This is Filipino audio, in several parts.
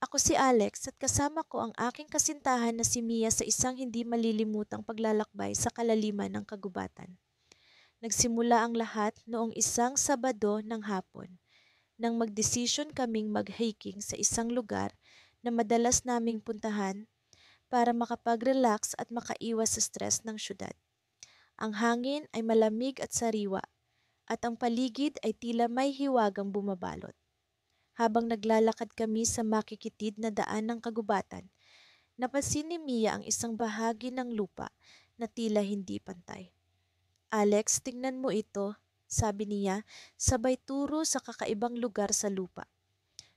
Ako si Alex at kasama ko ang aking kasintahan na si Mia sa isang hindi malilimutang paglalakbay sa kalaliman ng kagubatan. Nagsimula ang lahat noong isang Sabado ng hapon nang magdesisyon kaming mag-hiking sa isang lugar na madalas naming puntahan para makapag-relax at makaiwas sa stress ng syudad. Ang hangin ay malamig at sariwa at ang paligid ay tila may hiwagang bumabalot. Habang naglalakad kami sa makikitid na daan ng kagubatan, napansin ni Mia ang isang bahagi ng lupa na tila hindi pantay. Alex, tingnan mo ito, sabi niya, sabay turo sa kakaibang lugar sa lupa.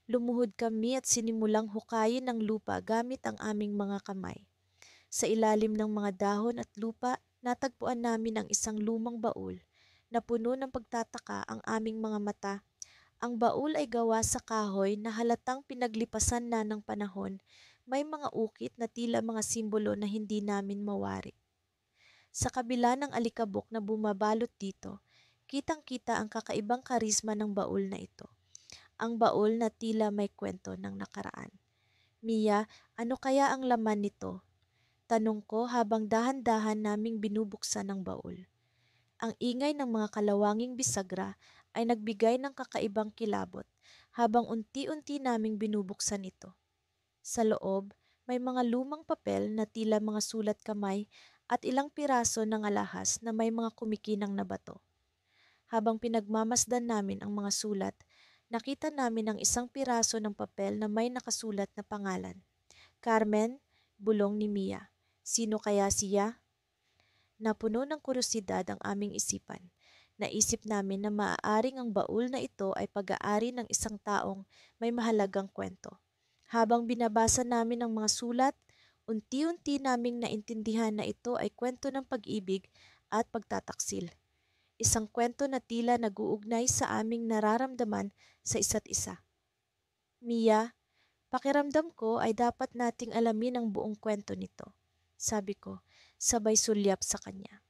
Lumuhod kami at sinimulang hukayin ang lupa gamit ang aming mga kamay. Sa ilalim ng mga dahon at lupa, natagpuan namin ang isang lumang baul na puno ng pagtataka ang aming mga mata. Ang baul ay gawa sa kahoy na halatang pinaglipasan na ng panahon. May mga ukit na tila mga simbolo na hindi namin mawari. Sa kabila ng alikabok na bumabalot dito, kitang-kita ang kakaibang karisma ng baul na ito. Ang baul na tila may kwento ng nakaraan. Mia, ano kaya ang laman nito? Tanong ko habang dahan-dahan naming binubuksan ang baul. Ang ingay ng mga kalawanging bisagra ay nagbigay ng kakaibang kilabot habang unti-unti naming binubuksan ito. Sa loob, may mga lumang papel na tila mga sulat kamay at ilang piraso ng alahas na may mga kumikinang na bato. Habang pinagmamasdan namin ang mga sulat, nakita namin ang isang piraso ng papel na may nakasulat na pangalan. Carmen, bulong ni Mia. Sino kaya siya? Napuno ng kuryosidad ang aming isipan. Naisip namin na maaaring ang baul na ito ay pag-aari ng isang taong may mahalagang kwento. Habang binabasa namin ang mga sulat, unti-unti naming naintindihan na ito ay kwento ng pag-ibig at pagtataksil. Isang kwento na tila nag-uugnay sa aming nararamdaman sa isa't isa. Mia, pakiramdam ko ay dapat nating alamin ang buong kwento nito, sabi ko, sabay sulyap sa kanya.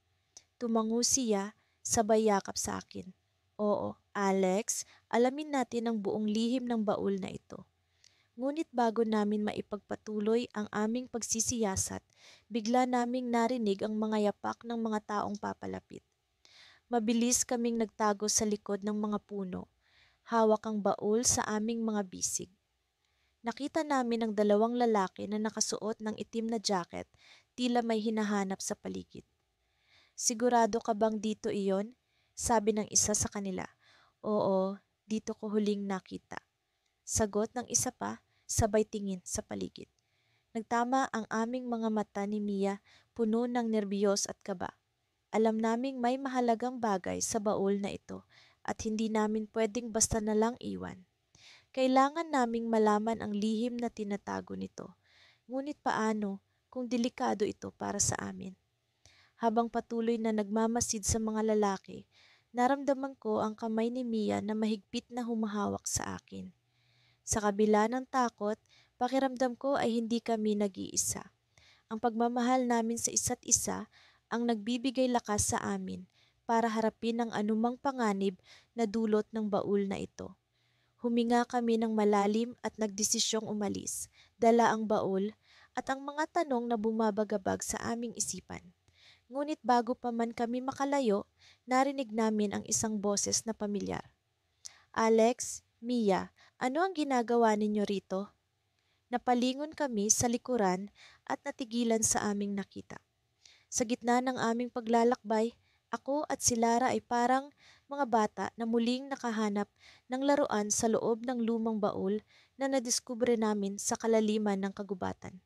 Tumango siya, sabay yakap sa akin. Oo, Alex, alamin natin ang buong lihim ng baul na ito. Ngunit bago namin maipagpatuloy ang aming pagsisiyasat, bigla naming narinig ang mga yapak ng mga taong papalapit. Mabilis kaming nagtago sa likod ng mga puno. Hawak ang baul sa aming mga bisig. Nakita namin ang dalawang lalaki na nakasuot ng itim na jacket, tila may hinahanap sa paligid. Sigurado ka bang dito iyon? Sabi ng isa sa kanila. Oo, dito ko huling nakita. Sagot ng isa pa, sabay tingin sa paligid. Nagtama ang aming mga mata ni Mia, puno ng nerbiyos at kaba. Alam naming may mahalagang bagay sa baul na ito at hindi namin pwedeng basta na lang iwan. Kailangan naming malaman ang lihim na tinatago nito. Ngunit paano kung delikado ito para sa amin? Habang patuloy na nagmamasid sa mga lalaki, naramdaman ko ang kamay ni Mia na mahigpit na humahawak sa akin. Sa kabila ng takot, pakiramdam ko ay hindi kami nag-iisa. Ang pagmamahal namin sa isa't isa ang nagbibigay lakas sa amin para harapin ang anumang panganib na dulot ng baul na ito. Huminga kami ng malalim at nagdesisyong umalis, dala ang baul at ang mga tanong na bumabagabag sa aming isipan. Ngunit bago pa man kami makalayo, narinig namin ang isang boses na pamilyar. Alex, Mia, ano ang ginagawa ninyo rito? Napalingon kami sa likuran at natigilan sa aming nakita. Sa gitna ng aming paglalakbay, ako at si Lara ay parang mga bata na muling nakahanap ng laruan sa loob ng lumang baul na nadiskubre namin sa kalaliman ng kagubatan.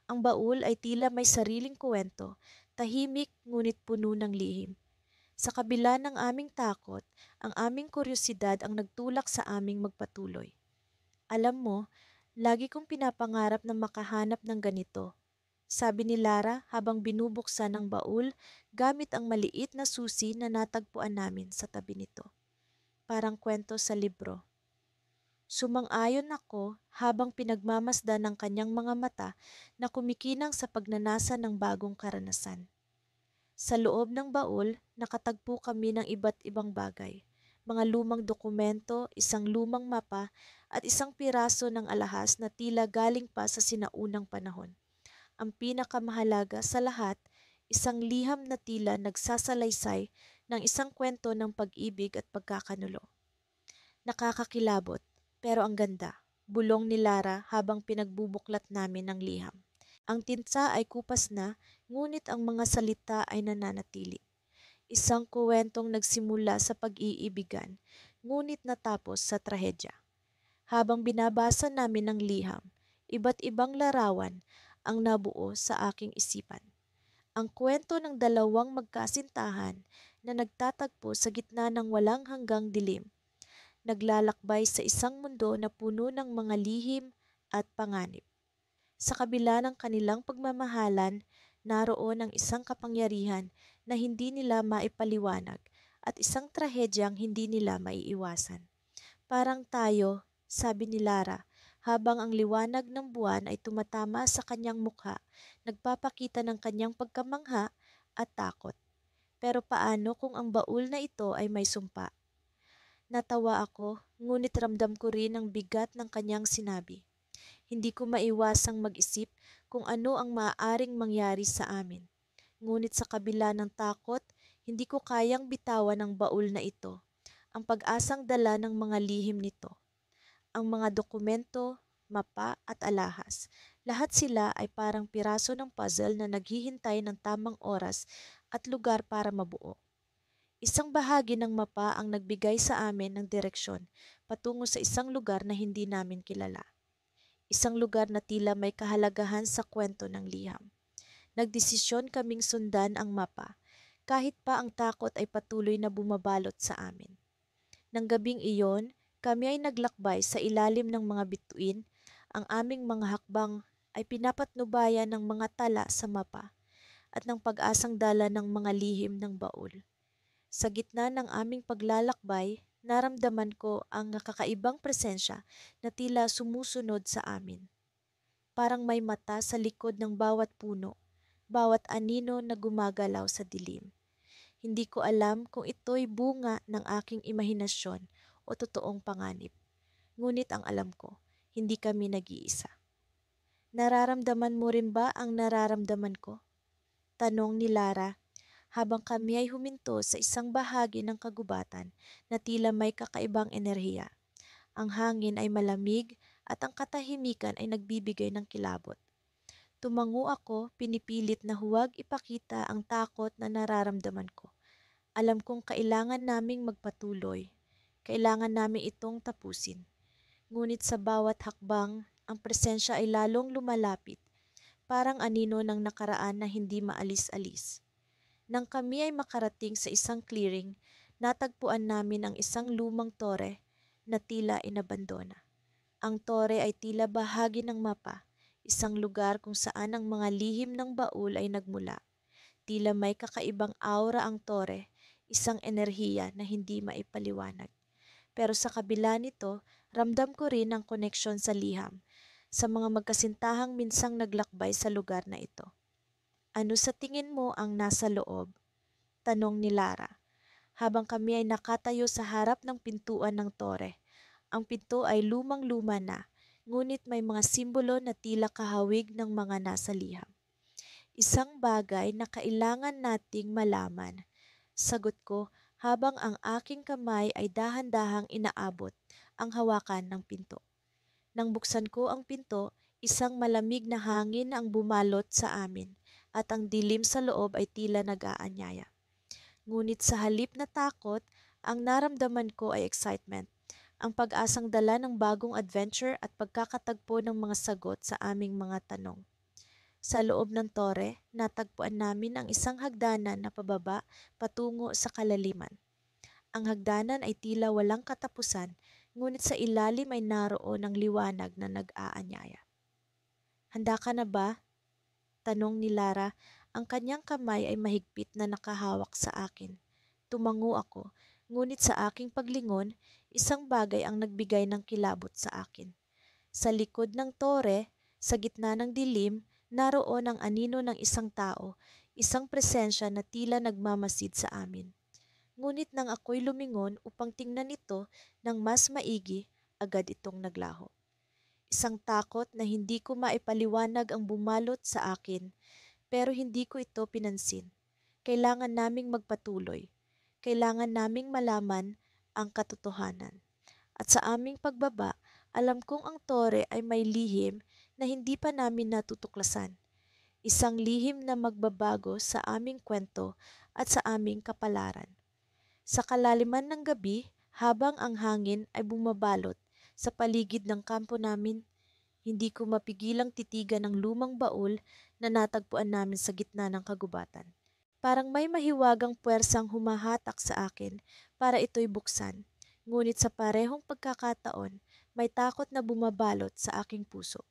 Ang baul ay tila may sariling kuwento, tahimik ngunit puno ng lihim. Sa kabila ng aming takot, ang aming kuryosidad ang nagtulak sa aming magpatuloy. Alam mo, lagi kong pinapangarap na makahanap ng ganito, sabi ni Lara habang binubuksan ang baul gamit ang maliit na susi na natagpuan namin sa tabi nito. Parang kwento sa libro. Sumang-ayon ako habang pinagmamasdan ng kanyang mga mata na kumikinang sa pagnanasa ng bagong karanasan. Sa loob ng baul, nakatagpo kami ng iba't ibang bagay. mga lumang dokumento, isang lumang mapa, at isang piraso ng alahas na tila galing pa sa sinaunang panahon. Ang pinakamahalaga sa lahat, isang liham na tila nagsasalaysay ng isang kwento ng pag-ibig at pagkakanulo. Nakakakilabot, pero ang ganda, bulong ni Lara habang pinagbubuklat namin ng liham. Ang tinsa ay kupas na, ngunit ang mga salita ay nananatili. Isang kuwentong nagsimula sa pag-iibigan, ngunit natapos sa trahedya. Habang binabasa namin ang liham, iba't ibang larawan ang nabuo sa aking isipan. Ang kwento ng dalawang magkasintahan na nagtatagpo sa gitna ng walang hanggang dilim, naglalakbay sa isang mundo na puno ng mga lihim at panganib. Sa kabila ng kanilang pagmamahalan, naroon ang isang kapangyarihan na hindi nila maipaliwanag at isang trahedyang hindi nila maiiwasan. Parang tayo, sabi ni Lara, habang ang liwanag ng buwan ay tumatama sa kanyang mukha, nagpapakita ng kanyang pagkamangha at takot. Pero paano kung ang baul na ito ay may sumpa? Natawa ako, ngunit ramdam ko rin ang bigat ng kanyang sinabi. Hindi ko maiwasang mag-isip kung ano ang maaaring mangyari sa amin. Ngunit sa kabila ng takot, hindi ko kayang bitawan ang baul na ito, ang pag-asang dala ng mga lihim nito. Ang mga dokumento, mapa at alahas, lahat sila ay parang piraso ng puzzle na naghihintay ng tamang oras at lugar para mabuo. Isang bahagi ng mapa ang nagbigay sa amin ng direksyon patungo sa isang lugar na hindi namin kilala. Isang lugar na tila may kahalagahan sa kwento ng liham. Nagdesisyon kaming sundan ang mapa, kahit pa ang takot ay patuloy na bumabalot sa amin. Nang gabing iyon, kami ay naglakbay sa ilalim ng mga bituin. Ang aming mga hakbang ay pinapatnubayan ng mga tala sa mapa at ng pag-asang dala ng mga lihim ng baul. Sa gitna ng aming paglalakbay, naramdaman ko ang nakakaibang presensya na tila sumusunod sa amin. Parang may mata sa likod ng bawat puno, bawat anino na gumagalaw sa dilim. Hindi ko alam kung ito'y bunga ng aking imahinasyon o totoong panganib. Ngunit ang alam ko, hindi kami nag-iisa. Nararamdaman mo rin ba ang nararamdaman ko? Tanong ni Lara habang kami ay huminto sa isang bahagi ng kagubatan na tila may kakaibang enerhiya. Ang hangin ay malamig at ang katahimikan ay nagbibigay ng kilabot. Tumango ako, pinipilit na huwag ipakita ang takot na nararamdaman ko. Alam kong kailangan naming magpatuloy. Kailangan namin itong tapusin. Ngunit sa bawat hakbang, ang presensya ay lalong lumalapit, parang anino ng nakaraan na hindi maalis-alis. Nang kami ay makarating sa isang clearing, natagpuan namin ang isang lumang tore na tila inabandona. Ang tore ay tila bahagi ng mapa, isang lugar kung saan ang mga lihim ng baul ay nagmula. Tila may kakaibang aura ang tore, isang enerhiya na hindi maipaliwanag. Pero sa kabila nito, ramdam ko rin ang koneksyon sa liham, sa mga magkasintahang minsang naglakbay sa lugar na ito. Ano sa tingin mo ang nasa loob? Tanong ni Lara. Habang kami ay nakatayo sa harap ng pintuan ng tore. Ang pinto ay lumang-luma na, ngunit may mga simbolo na tila kahawig ng mga nasa liham. Isang bagay na kailangan nating malaman. Sagot ko habang ang aking kamay ay dahan-dahang inaabot ang hawakan ng pinto. Nang buksan ko ang pinto, isang malamig na hangin ang bumalot sa amin at ang dilim sa loob ay tila nag-aanyaya. Ngunit sa halip na takot, ang naramdaman ko ay excitement, ang pag-asang dala ng bagong adventure at pagkakatagpo ng mga sagot sa aming mga tanong. Sa loob ng tore, natagpuan namin ang isang hagdanan na pababa patungo sa kalaliman. Ang hagdanan ay tila walang katapusan, ngunit sa ilalim ay naroon ang liwanag na nag-aanyaya. Handa ka na ba? Tanong ni Lara, ang kanyang kamay ay mahigpit na nakahawak sa akin. Tumango ako, ngunit sa aking paglingon, isang bagay ang nagbigay ng kilabot sa akin. Sa likod ng tore, sa gitna ng dilim, naroon ang anino ng isang tao, isang presensya na tila nagmamasid sa amin. Ngunit nang ako'y lumingon upang tingnan ito ng mas maigi, agad itong naglaho. Isang takot na hindi ko maipaliwanag ang bumalot sa akin, pero hindi ko ito pinansin. Kailangan naming magpatuloy. Kailangan naming malaman ang katotohanan. At sa aming pagbaba, alam kong ang tore ay may lihim na hindi pa namin natutuklasan. Isang lihim na magbabago sa aming kwento at sa aming kapalaran. Sa kalaliman ng gabi, habang ang hangin ay bumabalot sa paligid ng kampo namin, hindi ko mapigilang titigan ang lumang baul na natagpuan namin sa gitna ng kagubatan. Parang may mahiwagang puwersang humahatak sa akin para ito'y buksan, ngunit sa parehong pagkakataon, may takot na bumabalot sa aking puso.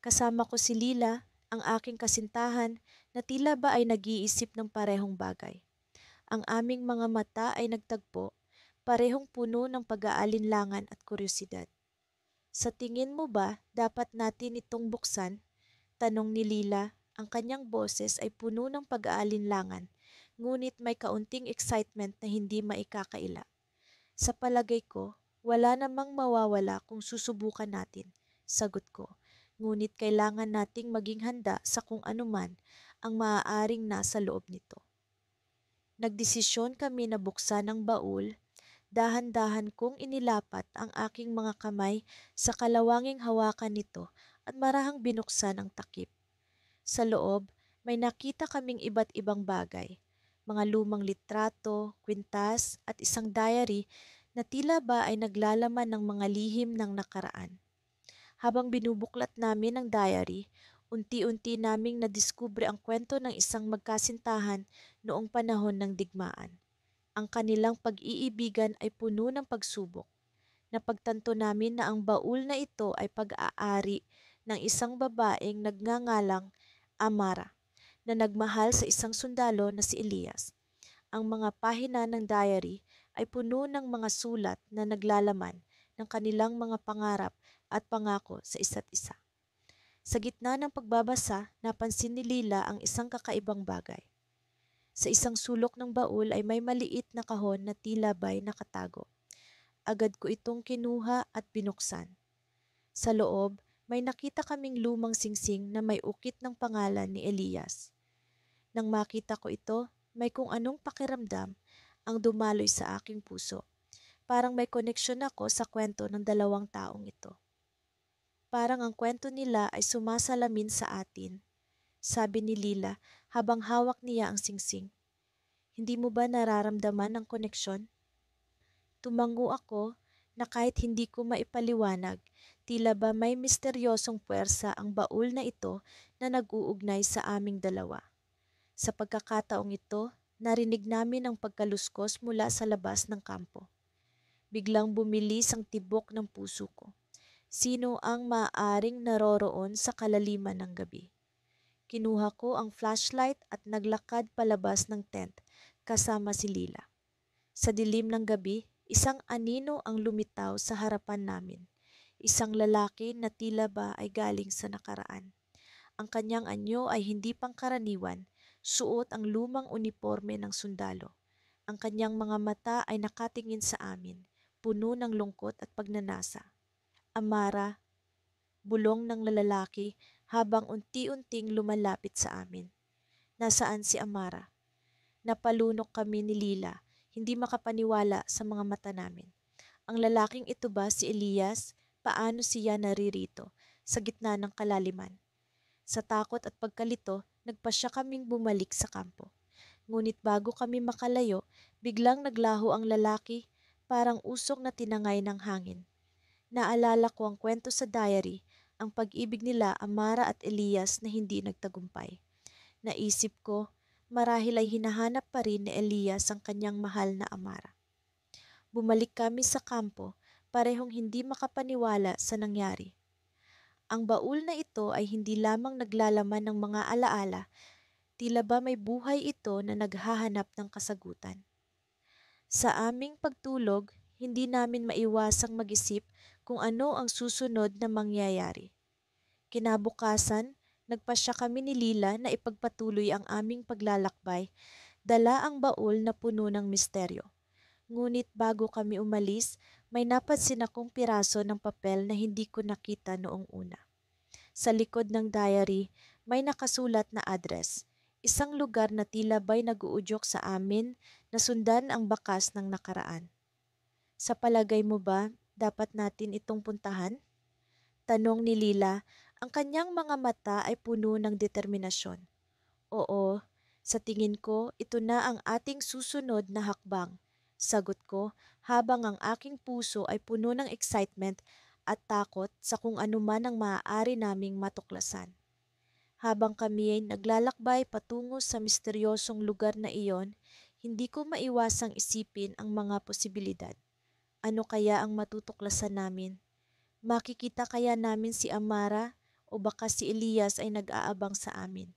Kasama ko si Lila, ang aking kasintahan, na tila ba ay nag-iisip ng parehong bagay. Ang aming mga mata ay nagtagpo, parehong puno ng pag-aalinlangan at kuryosidad. Sa tingin mo ba dapat natin itong buksan? Tanong ni Lila. Ang kanyang boses ay puno ng pag-aalinlangan, ngunit may kaunting excitement na hindi maikakaila. Sa palagay ko, wala namang mawawala kung susubukan natin, sagot ko. Ngunit kailangan nating maging handa sa kung anuman ang maaaring nasa loob nito. Nagdesisyon kami na buksan ang baul. Dahan-dahan kong inilapat ang aking mga kamay sa kalawanging hawakan nito at marahang binuksan ang takip. Sa loob, may nakita kaming iba't ibang bagay. Mga lumang litrato, kwintas at isang diary na tila ba ay naglalaman ng mga lihim ng nakaraan. Habang binubuklat namin ang diary, unti-unti naming nadiskubre ang kwento ng isang magkasintahan noong panahon ng digmaan. Ang kanilang pag-iibigan ay puno ng pagsubok. Napagtanto namin na ang baul na ito ay pag-aari ng isang babaeng nagngangalang Amara na nagmahal sa isang sundalo na si Elias. Ang mga pahina ng diary ay puno ng mga sulat na naglalaman ng kanilang mga pangarap at pangako sa isa't isa. Sa gitna ng pagbabasa, napansin ni Lila ang isang kakaibang bagay. Sa isang sulok ng baul ay may maliit na kahon na tila ba'y nakatago. Agad ko itong kinuha at binuksan. Sa loob, may nakita kaming lumang singsing na may ukit ng pangalan ni Elias. Nang makita ko ito, may kung anong pakiramdam ang dumaloy sa aking puso. Parang may koneksyon ako sa kwento ng dalawang taong ito. Parang ang kwento nila ay sumasalamin sa atin, sabi ni Lila habang hawak niya ang singsing. Hindi mo ba nararamdaman ang koneksyon? Tumango ako na kahit hindi ko maipaliwanag, tila ba may misteryosong puwersa ang baul na ito na nag-uugnay sa aming dalawa. Sa pagkakataong ito, narinig namin ang pagkaluskos mula sa labas ng kampo. Biglang bumilis ang tibok ng puso ko. Sino ang maaaring naroroon sa kalaliman ng gabi? Kinuha ko ang flashlight at naglakad palabas ng tent kasama si Lila. Sa dilim ng gabi, isang anino ang lumitaw sa harapan namin. Isang lalaki na tila ba ay galing sa nakaraan. Ang kanyang anyo ay hindi pangkaraniwan, suot ang lumang uniforme ng sundalo. Ang kanyang mga mata ay nakatingin sa amin, puno ng lungkot at pagnanasa. Amara, bulong ng lalaki habang unti-unting lumalapit sa amin. Nasaan si Amara? Napalunok kami ni Lila, hindi makapaniwala sa mga mata namin. Ang lalaking ito ba si Elias? Paano siya naririto sa gitna ng kalaliman? Sa takot at pagkalito, nagpasya kaming bumalik sa kampo. Ngunit bago kami makalayo, biglang naglaho ang lalaki, parang usok na tinangay ng hangin. Naalala ko ang kwento sa diary, ang pag-ibig nila Amara at Elias na hindi nagtagumpay. Naisip ko, marahil ay hinahanap pa rin ni Elias ang kanyang mahal na Amara. Bumalik kami sa kampo, parehong hindi makapaniwala sa nangyari. Ang baul na ito ay hindi lamang naglalaman ng mga alaala, tila ba may buhay ito na naghahanap ng kasagutan. Sa aming pagtulog, hindi namin maiwasang mag-isip kung ano ang susunod na mangyayari. Kinabukasan, nagpasya kami ni Lila na ipagpatuloy ang aming paglalakbay Dala ang baul na puno ng misteryo. Ngunit bago kami umalis, may napansin akong piraso ng papel na hindi ko nakita noong una. Sa likod ng diary, may nakasulat na address. Isang lugar na tila ba'y nag-uudyok sa amin na sundan ang bakas ng nakaraan. Sa palagay mo ba, dapat natin itong puntahan? Tanong ni Lila, ang kanyang mga mata ay puno ng determinasyon. Oo, sa tingin ko, ito na ang ating susunod na hakbang. Sagot ko habang ang aking puso ay puno ng excitement at takot sa kung ano man ang maaari naming matuklasan. Habang kami ay naglalakbay patungo sa misteryosong lugar na iyon, hindi ko maiwasang isipin ang mga posibilidad. Ano kaya ang matutuklasan namin? Makikita kaya namin si Amara o baka si Elias ay nag-aabang sa amin?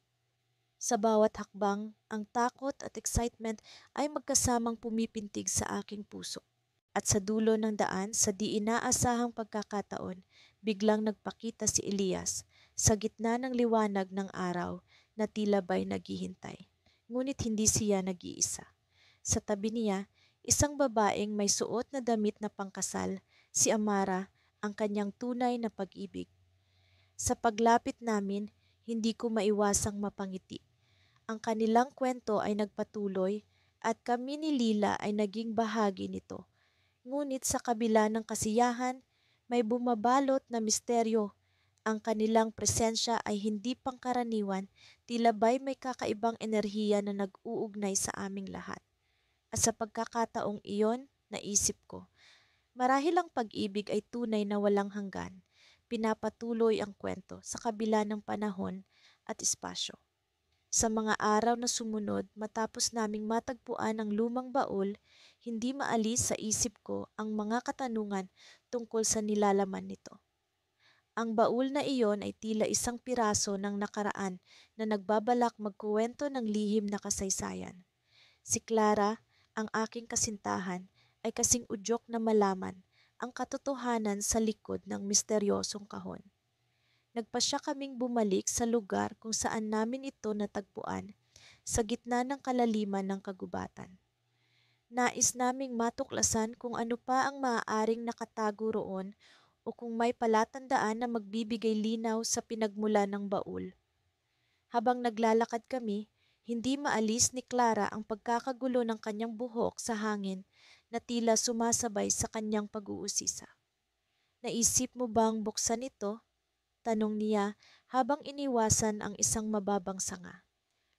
Sa bawat hakbang, ang takot at excitement ay magkasamang pumipintig sa aking puso. At sa dulo ng daan, sa di inaasahang pagkakataon, biglang nagpakita si Elias sa gitna ng liwanag ng araw na tila ba'y naghihintay. Ngunit hindi siya nag-iisa. Sa tabi niya, isang babaeng may suot na damit na pangkasal, si Amara, ang kanyang tunay na pag-ibig. Sa paglapit namin, hindi ko maiwasang mapangiti. Ang kanilang kwento ay nagpatuloy at kami ni Lila ay naging bahagi nito. Ngunit sa kabila ng kasiyahan, may bumabalot na misteryo. Ang kanilang presensya ay hindi pangkaraniwan, tila ba'y may kakaibang enerhiya na nag-uugnay sa aming lahat. At sa pagkakataong iyon, naisip ko, marahil ang pag-ibig ay tunay na walang hanggan. Pinapatuloy ang kwento sa kabila ng panahon at espasyo. Sa mga araw na sumunod matapos naming matagpuan ang lumang baul, hindi maalis sa isip ko ang mga katanungan tungkol sa nilalaman nito. Ang baul na iyon ay tila isang piraso ng nakaraan na nagbabalak magkuwento ng lihim na kasaysayan. Si Clara, ang aking kasintahan, ay kasing udyok na malaman ang katotohanan sa likod ng misteryosong kahon. Nagpasya kaming bumalik sa lugar kung saan namin ito natagpuan, sa gitna ng kalaliman ng kagubatan. Nais naming matuklasan kung ano pa ang maaaring nakatago roon o kung may palatandaan na magbibigay linaw sa pinagmula ng baul. Habang naglalakad kami, hindi maalis ni Clara ang pagkakagulo ng kanyang buhok sa hangin na tila sumasabay sa kanyang pag-uusisa. Naisip mo bang buksan ito? Tanong niya habang iniwasan ang isang mababang sanga.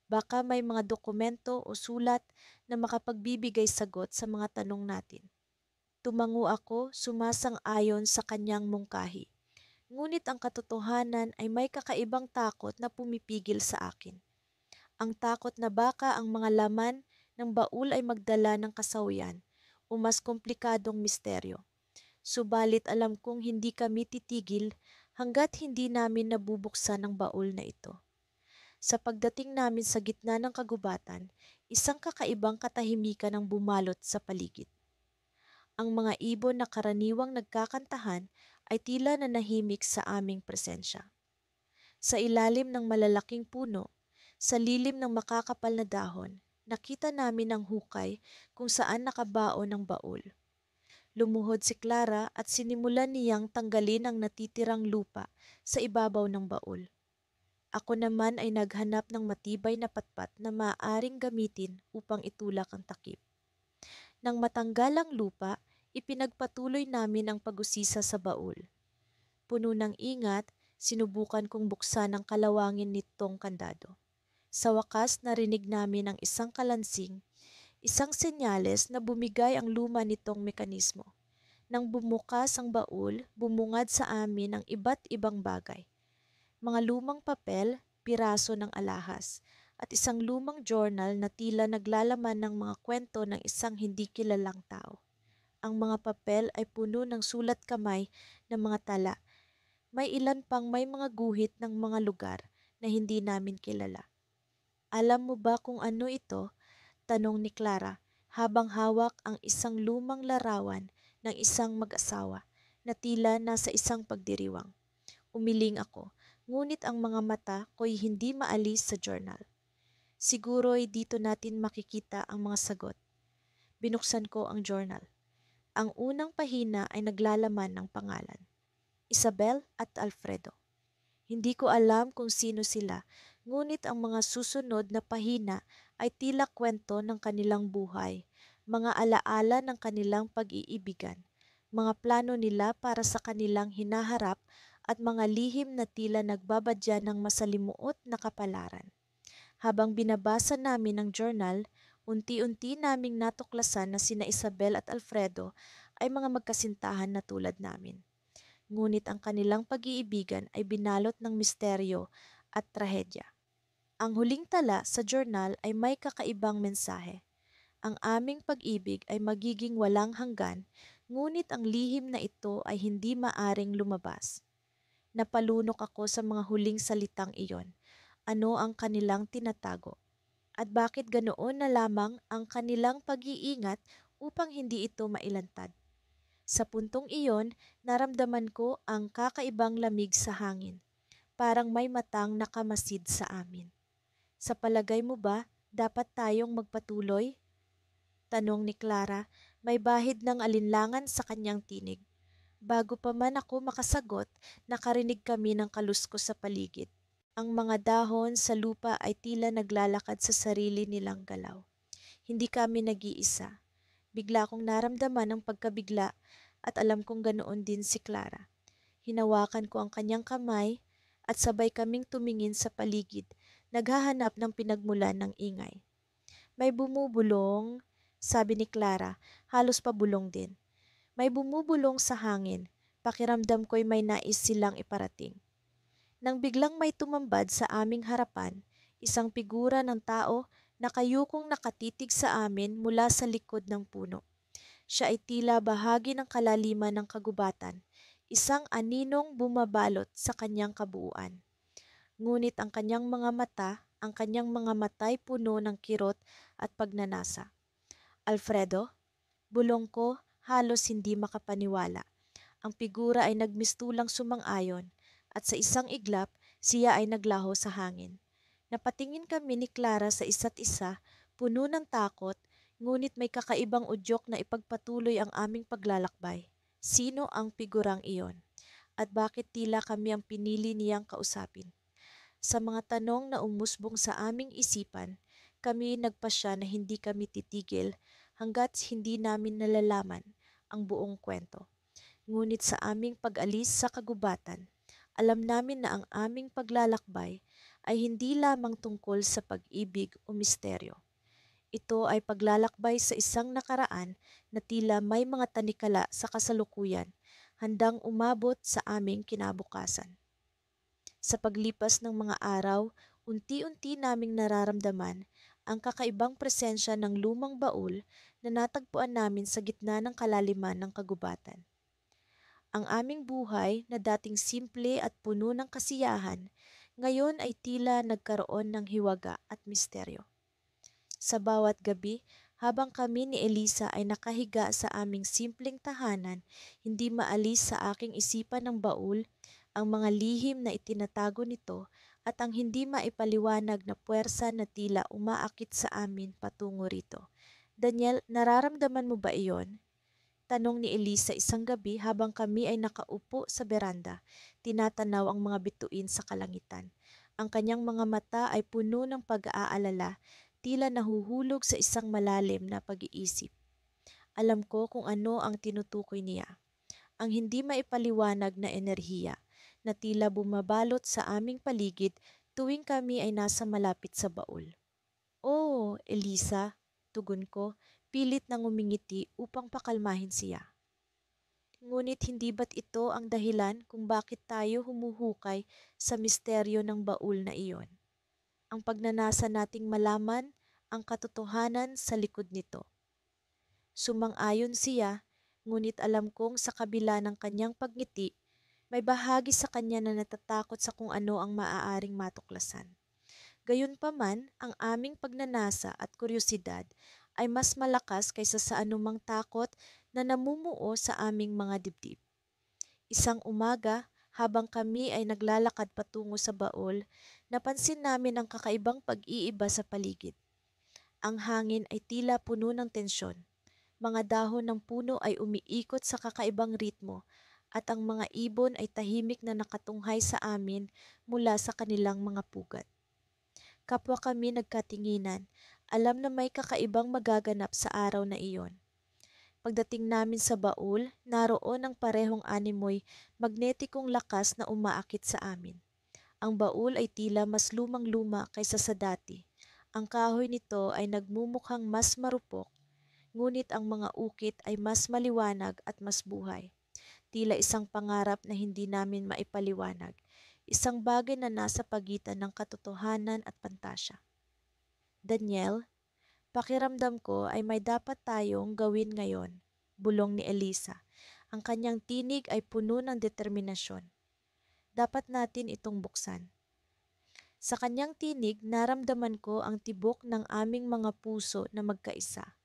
Baka may mga dokumento o sulat na makapagbibigay sagot sa mga tanong natin. Tumango ako, sumasang-ayon sa kanyang mungkahi. Ngunit ang katotohanan ay may kakaibang takot na pumipigil sa akin. Ang takot na baka ang mga laman ng baul ay magdala ng kasawian o mas komplikadong misteryo. Subalit alam kong hindi kami titigil hanggat hindi namin nabubuksan ang baul na ito. Sa pagdating namin sa gitna ng kagubatan, isang kakaibang katahimikan ang bumalot sa paligid. Ang mga ibon na karaniwang nagkakantahan ay tila nanahimik sa aming presensya. Sa ilalim ng malalaking puno, sa lilim ng makakapal na dahon, nakita namin ang hukay kung saan nakabaon ang baul. Lumuhod si Clara at sinimulan niyang tanggalin ang natitirang lupa sa ibabaw ng baul. Ako naman ay naghanap ng matibay na patpat na maaaring gamitin upang itulak ang takip. Nang matanggal ang lupa, ipinagpatuloy namin ang pag-usisa sa baul. Puno ng ingat, sinubukan kong buksan ang kalawangin nitong kandado. Sa wakas, narinig namin ang isang kalansing, isang senyales na bumigay ang luma nitong mekanismo. Nang bumukas ang baul, bumungad sa amin ang iba't ibang bagay. Mga lumang papel, piraso ng alahas, at isang lumang journal na tila naglalaman ng mga kwento ng isang hindi kilalang tao. Ang mga papel ay puno ng sulat kamay ng mga tala. May ilan pang may mga guhit ng mga lugar na hindi namin kilala. Alam mo ba kung ano ito? Tanong ni Clara habang hawak ang isang lumang larawan ng isang mag-asawa na tila nasa isang pagdiriwang. Umiling ako, ngunit ang mga mata ko'y hindi maalis sa journal. Siguro'y dito natin makikita ang mga sagot. Binuksan ko ang journal. Ang unang pahina ay naglalaman ng pangalan. Isabel at Alfredo. Hindi ko alam kung sino sila, ngunit ang mga susunod na pahina ay tila kwento ng kanilang buhay, mga alaala ng kanilang pag-iibigan, mga plano nila para sa kanilang hinaharap at mga lihim na tila nagbabadya ng masalimuot na kapalaran. Habang binabasa namin ang journal, unti-unti naming natuklasan na sina Isabel at Alfredo ay mga magkasintahan na tulad namin. Ngunit ang kanilang pag-iibigan ay binalot ng misteryo at trahedya. Ang huling tala sa journal ay may kakaibang mensahe. Ang aming pag-ibig ay magiging walang hanggan, ngunit ang lihim na ito ay hindi maaring lumabas. Napalunok ako sa mga huling salitang iyon. Ano ang kanilang tinatago? At bakit ganoon na lamang ang kanilang pag-iingat upang hindi ito mailantad? Sa puntong iyon, naramdaman ko ang kakaibang lamig sa hangin. Parang may matang nakamasid sa amin. Sa palagay mo ba, dapat tayong magpatuloy? Tanong ni Clara, may bahid ng alinlangan sa kanyang tinig. Bago pa man ako makasagot, nakarinig kami ng kaluskos sa paligid. Ang mga dahon sa lupa ay tila naglalakad sa sarili nilang galaw. Hindi kami nag-iisa. Bigla kong naramdaman ang pagkabigla at alam kong ganoon din si Clara. Hinawakan ko ang kanyang kamay at sabay kaming tumingin sa paligid, naghahanap ng pinagmulan ng ingay. May bumubulong, sabi ni Clara, halos pabulong din. May bumubulong sa hangin, pakiramdam ko'y may nais silang iparating. Nang biglang may tumambad sa aming harapan, isang figura ng tao na kayukong nakatitig sa amin mula sa likod ng puno. Siya ay tila bahagi ng kalaliman ng kagubatan, isang aninong bumabalot sa kanyang kabuuan. Ngunit ang kanyang mga matay puno ng kirot at pagnanasa. Alfredo, bulong ko, halos hindi makapaniwala. Ang figura ay nagmistulang sumang-ayon at sa isang iglap, siya ay naglaho sa hangin. Napatingin kami ni Clara sa isa't isa, puno ng takot, ngunit may kakaibang udyok na ipagpatuloy ang aming paglalakbay. Sino ang figurang iyon? At bakit tila kami ang pinili niyang kausapin? Sa mga tanong na umusbong sa aming isipan, kami nagpasya na hindi kami titigil hanggat hindi namin nalalaman ang buong kwento. Ngunit sa aming pag-alis sa kagubatan, alam namin na ang aming paglalakbay ay hindi lamang tungkol sa pag-ibig o misteryo. Ito ay paglalakbay sa isang nakaraan na tila may mga tanikala sa kasalukuyan, handang umabot sa aming kinabukasan. Sa paglipas ng mga araw, unti-unti naming nararamdaman ang kakaibang presensya ng lumang baul na natagpuan namin sa gitna ng kalaliman ng kagubatan. Ang aming buhay na dating simple at puno ng kasiyahan, ngayon ay tila nagkaroon ng hiwaga at misteryo. Sa bawat gabi, habang kami ni Elisa ay nakahiga sa aming simpleng tahanan, hindi maalis sa aking isipan ng baul ang mga lihim na itinatago nito at ang hindi maipaliwanag na puwersa na tila umaakit sa amin patungo rito. Daniel, nararamdaman mo ba iyon? Tanong ni Elisa isang gabi habang kami ay nakaupo sa beranda, tinatanaw ang mga bituin sa kalangitan. Ang kanyang mga mata ay puno ng pag-aalala, tila nahuhulog sa isang malalim na pag-iisip. Alam ko kung ano ang tinutukoy niya. Ang hindi maipaliwanag na enerhiya na tila bumabalot sa aming paligid tuwing kami ay nasa malapit sa baul. "Oh, Elisa," tugon ko, pilit nang umingiti upang pakalmahin siya. Ngunit hindi ba't ito ang dahilan kung bakit tayo humuhukay sa misteryo ng baul na iyon? Ang pagnanasa nating malaman ang katotohanan sa likod nito. Sumang-ayon siya, ngunit alam kong sa kabila ng kanyang pagngiti, may bahagi sa kanya na natatakot sa kung ano ang maaaring matuklasan. Gayunpaman, ang aming pagnanasa at kuryosidad ay mas malakas kaysa sa anumang takot na namumuo sa aming mga dibdib. Isang umaga, Habang kami ay naglalakad patungo sa baol, napansin namin ang kakaibang pag-iiba sa paligid. Ang hangin ay tila puno ng tensyon. Mga dahon ng puno ay umiikot sa kakaibang ritmo at ang mga ibon ay tahimik na nakatunghay sa amin mula sa kanilang mga pugat. Kapwa kami nagkatinginan, alam na may kakaibang magaganap sa araw na iyon. Pagdating namin sa baul, naroon ang parehong animoy magnetikong lakas na umaakit sa amin. Ang baul ay tila mas lumang-luma kaysa sa dati. Ang kahoy nito ay nagmumukhang mas marupok, ngunit ang mga ukit ay mas maliwanag at mas buhay. Tila isang pangarap na hindi namin maipaliwanag. Isang bagay na nasa pagitan ng katotohanan at pantasya. Daniel, pakiramdam ko ay may dapat tayong gawin ngayon, bulong ni Elisa. Ang kanyang tinig ay puno ng determinasyon. Dapat natin itong buksan. Sa kanyang tinig, naramdaman ko ang tibok ng aming mga puso na magkaisa.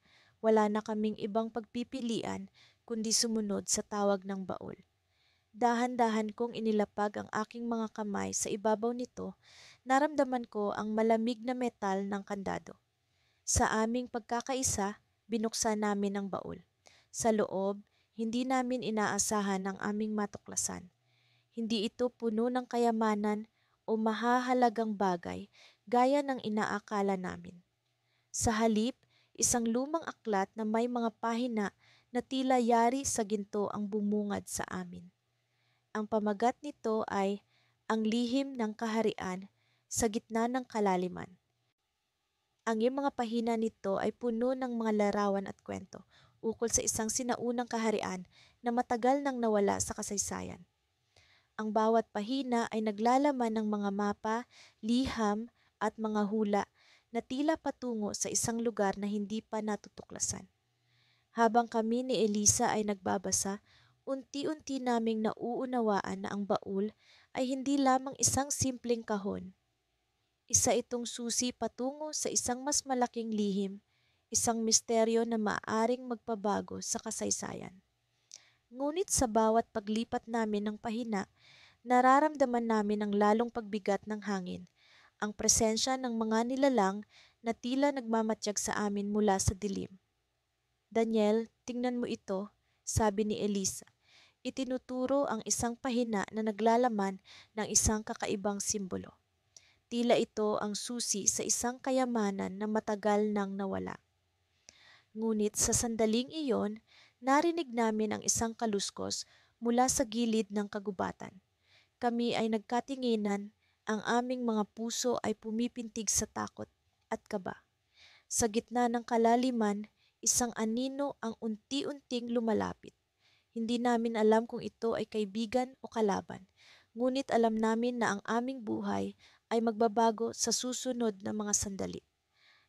Wala na kaming ibang pagpipilian kundi sumunod sa tawag ng baol. Dahan-dahan kong inilapag ang aking mga kamay sa ibabaw nito, naramdaman ko ang malamig na metal ng kandado. Sa aming pagkakaisa, binuksan namin ang baul. Sa loob, hindi namin inaasahan ang aming matuklasan. Hindi ito puno ng kayamanan o mahahalagang bagay gaya ng inaakala namin. Sa halip, isang lumang aklat na may mga pahina na tila yari sa ginto ang bumungad sa amin. Ang pamagat nito ay Ang Lihim ng Kaharian sa Gitna ng Kalaliman. Ang iyong mga pahina nito ay puno ng mga larawan at kwento ukol sa isang sinaunang kaharian na matagal nang nawala sa kasaysayan. Ang bawat pahina ay naglalaman ng mga mapa, liham at mga hula na tila patungo sa isang lugar na hindi pa natutuklasan. Habang kami ni Elisa ay nagbabasa, unti-unti naming nauunawaan na ang baul ay hindi lamang isang simpleng kahon. Isa itong susi patungo sa isang mas malaking lihim, isang misteryo na maaaring magpabago sa kasaysayan. Ngunit sa bawat paglipat namin ng pahina, nararamdaman namin ang lalong pagbigat ng hangin, ang presensya ng mga nilalang na tila nagmamatyag sa amin mula sa dilim. Daniel, tingnan mo ito, sabi ni Elisa. Itinuturo ang isang pahina na naglalaman ng isang kakaibang simbolo. Tila ito ang susi sa isang kayamanan na matagal nang nawala. Ngunit sa sandaling iyon, narinig namin ang isang kaluskos mula sa gilid ng kagubatan. Kami ay nagkatinginan, ang aming mga puso ay pumipintig sa takot at kaba. Sa gitna ng kalaliman, isang anino ang unti-unting lumalapit. Hindi namin alam kung ito ay kaibigan o kalaban, ngunit alam namin na ang aming buhay ay magbabago sa susunod na mga sandali.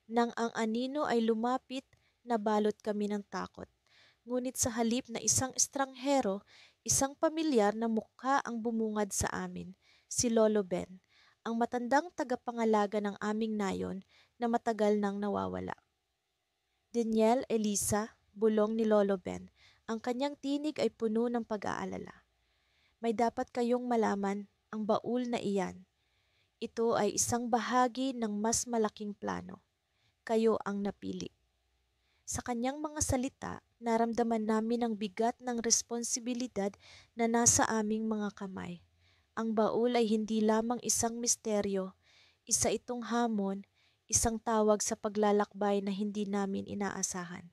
Nang ang anino ay lumapit, nabalot kami ng takot. Ngunit sa halip na isang estranghero, isang pamilyar na mukha ang bumungad sa amin, si Lolo Ben, ang matandang tagapangalaga ng aming nayon na matagal nang nawawala. Daniel, Elisa, bulong ni Lolo Ben, ang kanyang tinig ay puno ng pag-aalala. May dapat kayong malaman, ang baul na iyan. Ito ay isang bahagi ng mas malaking plano. Kayo ang napili. Sa kanyang mga salita, naramdaman namin ang bigat ng responsibilidad na nasa aming mga kamay. Ang baul ay hindi lamang isang misteryo, isa itong hamon, isang tawag sa paglalakbay na hindi namin inaasahan.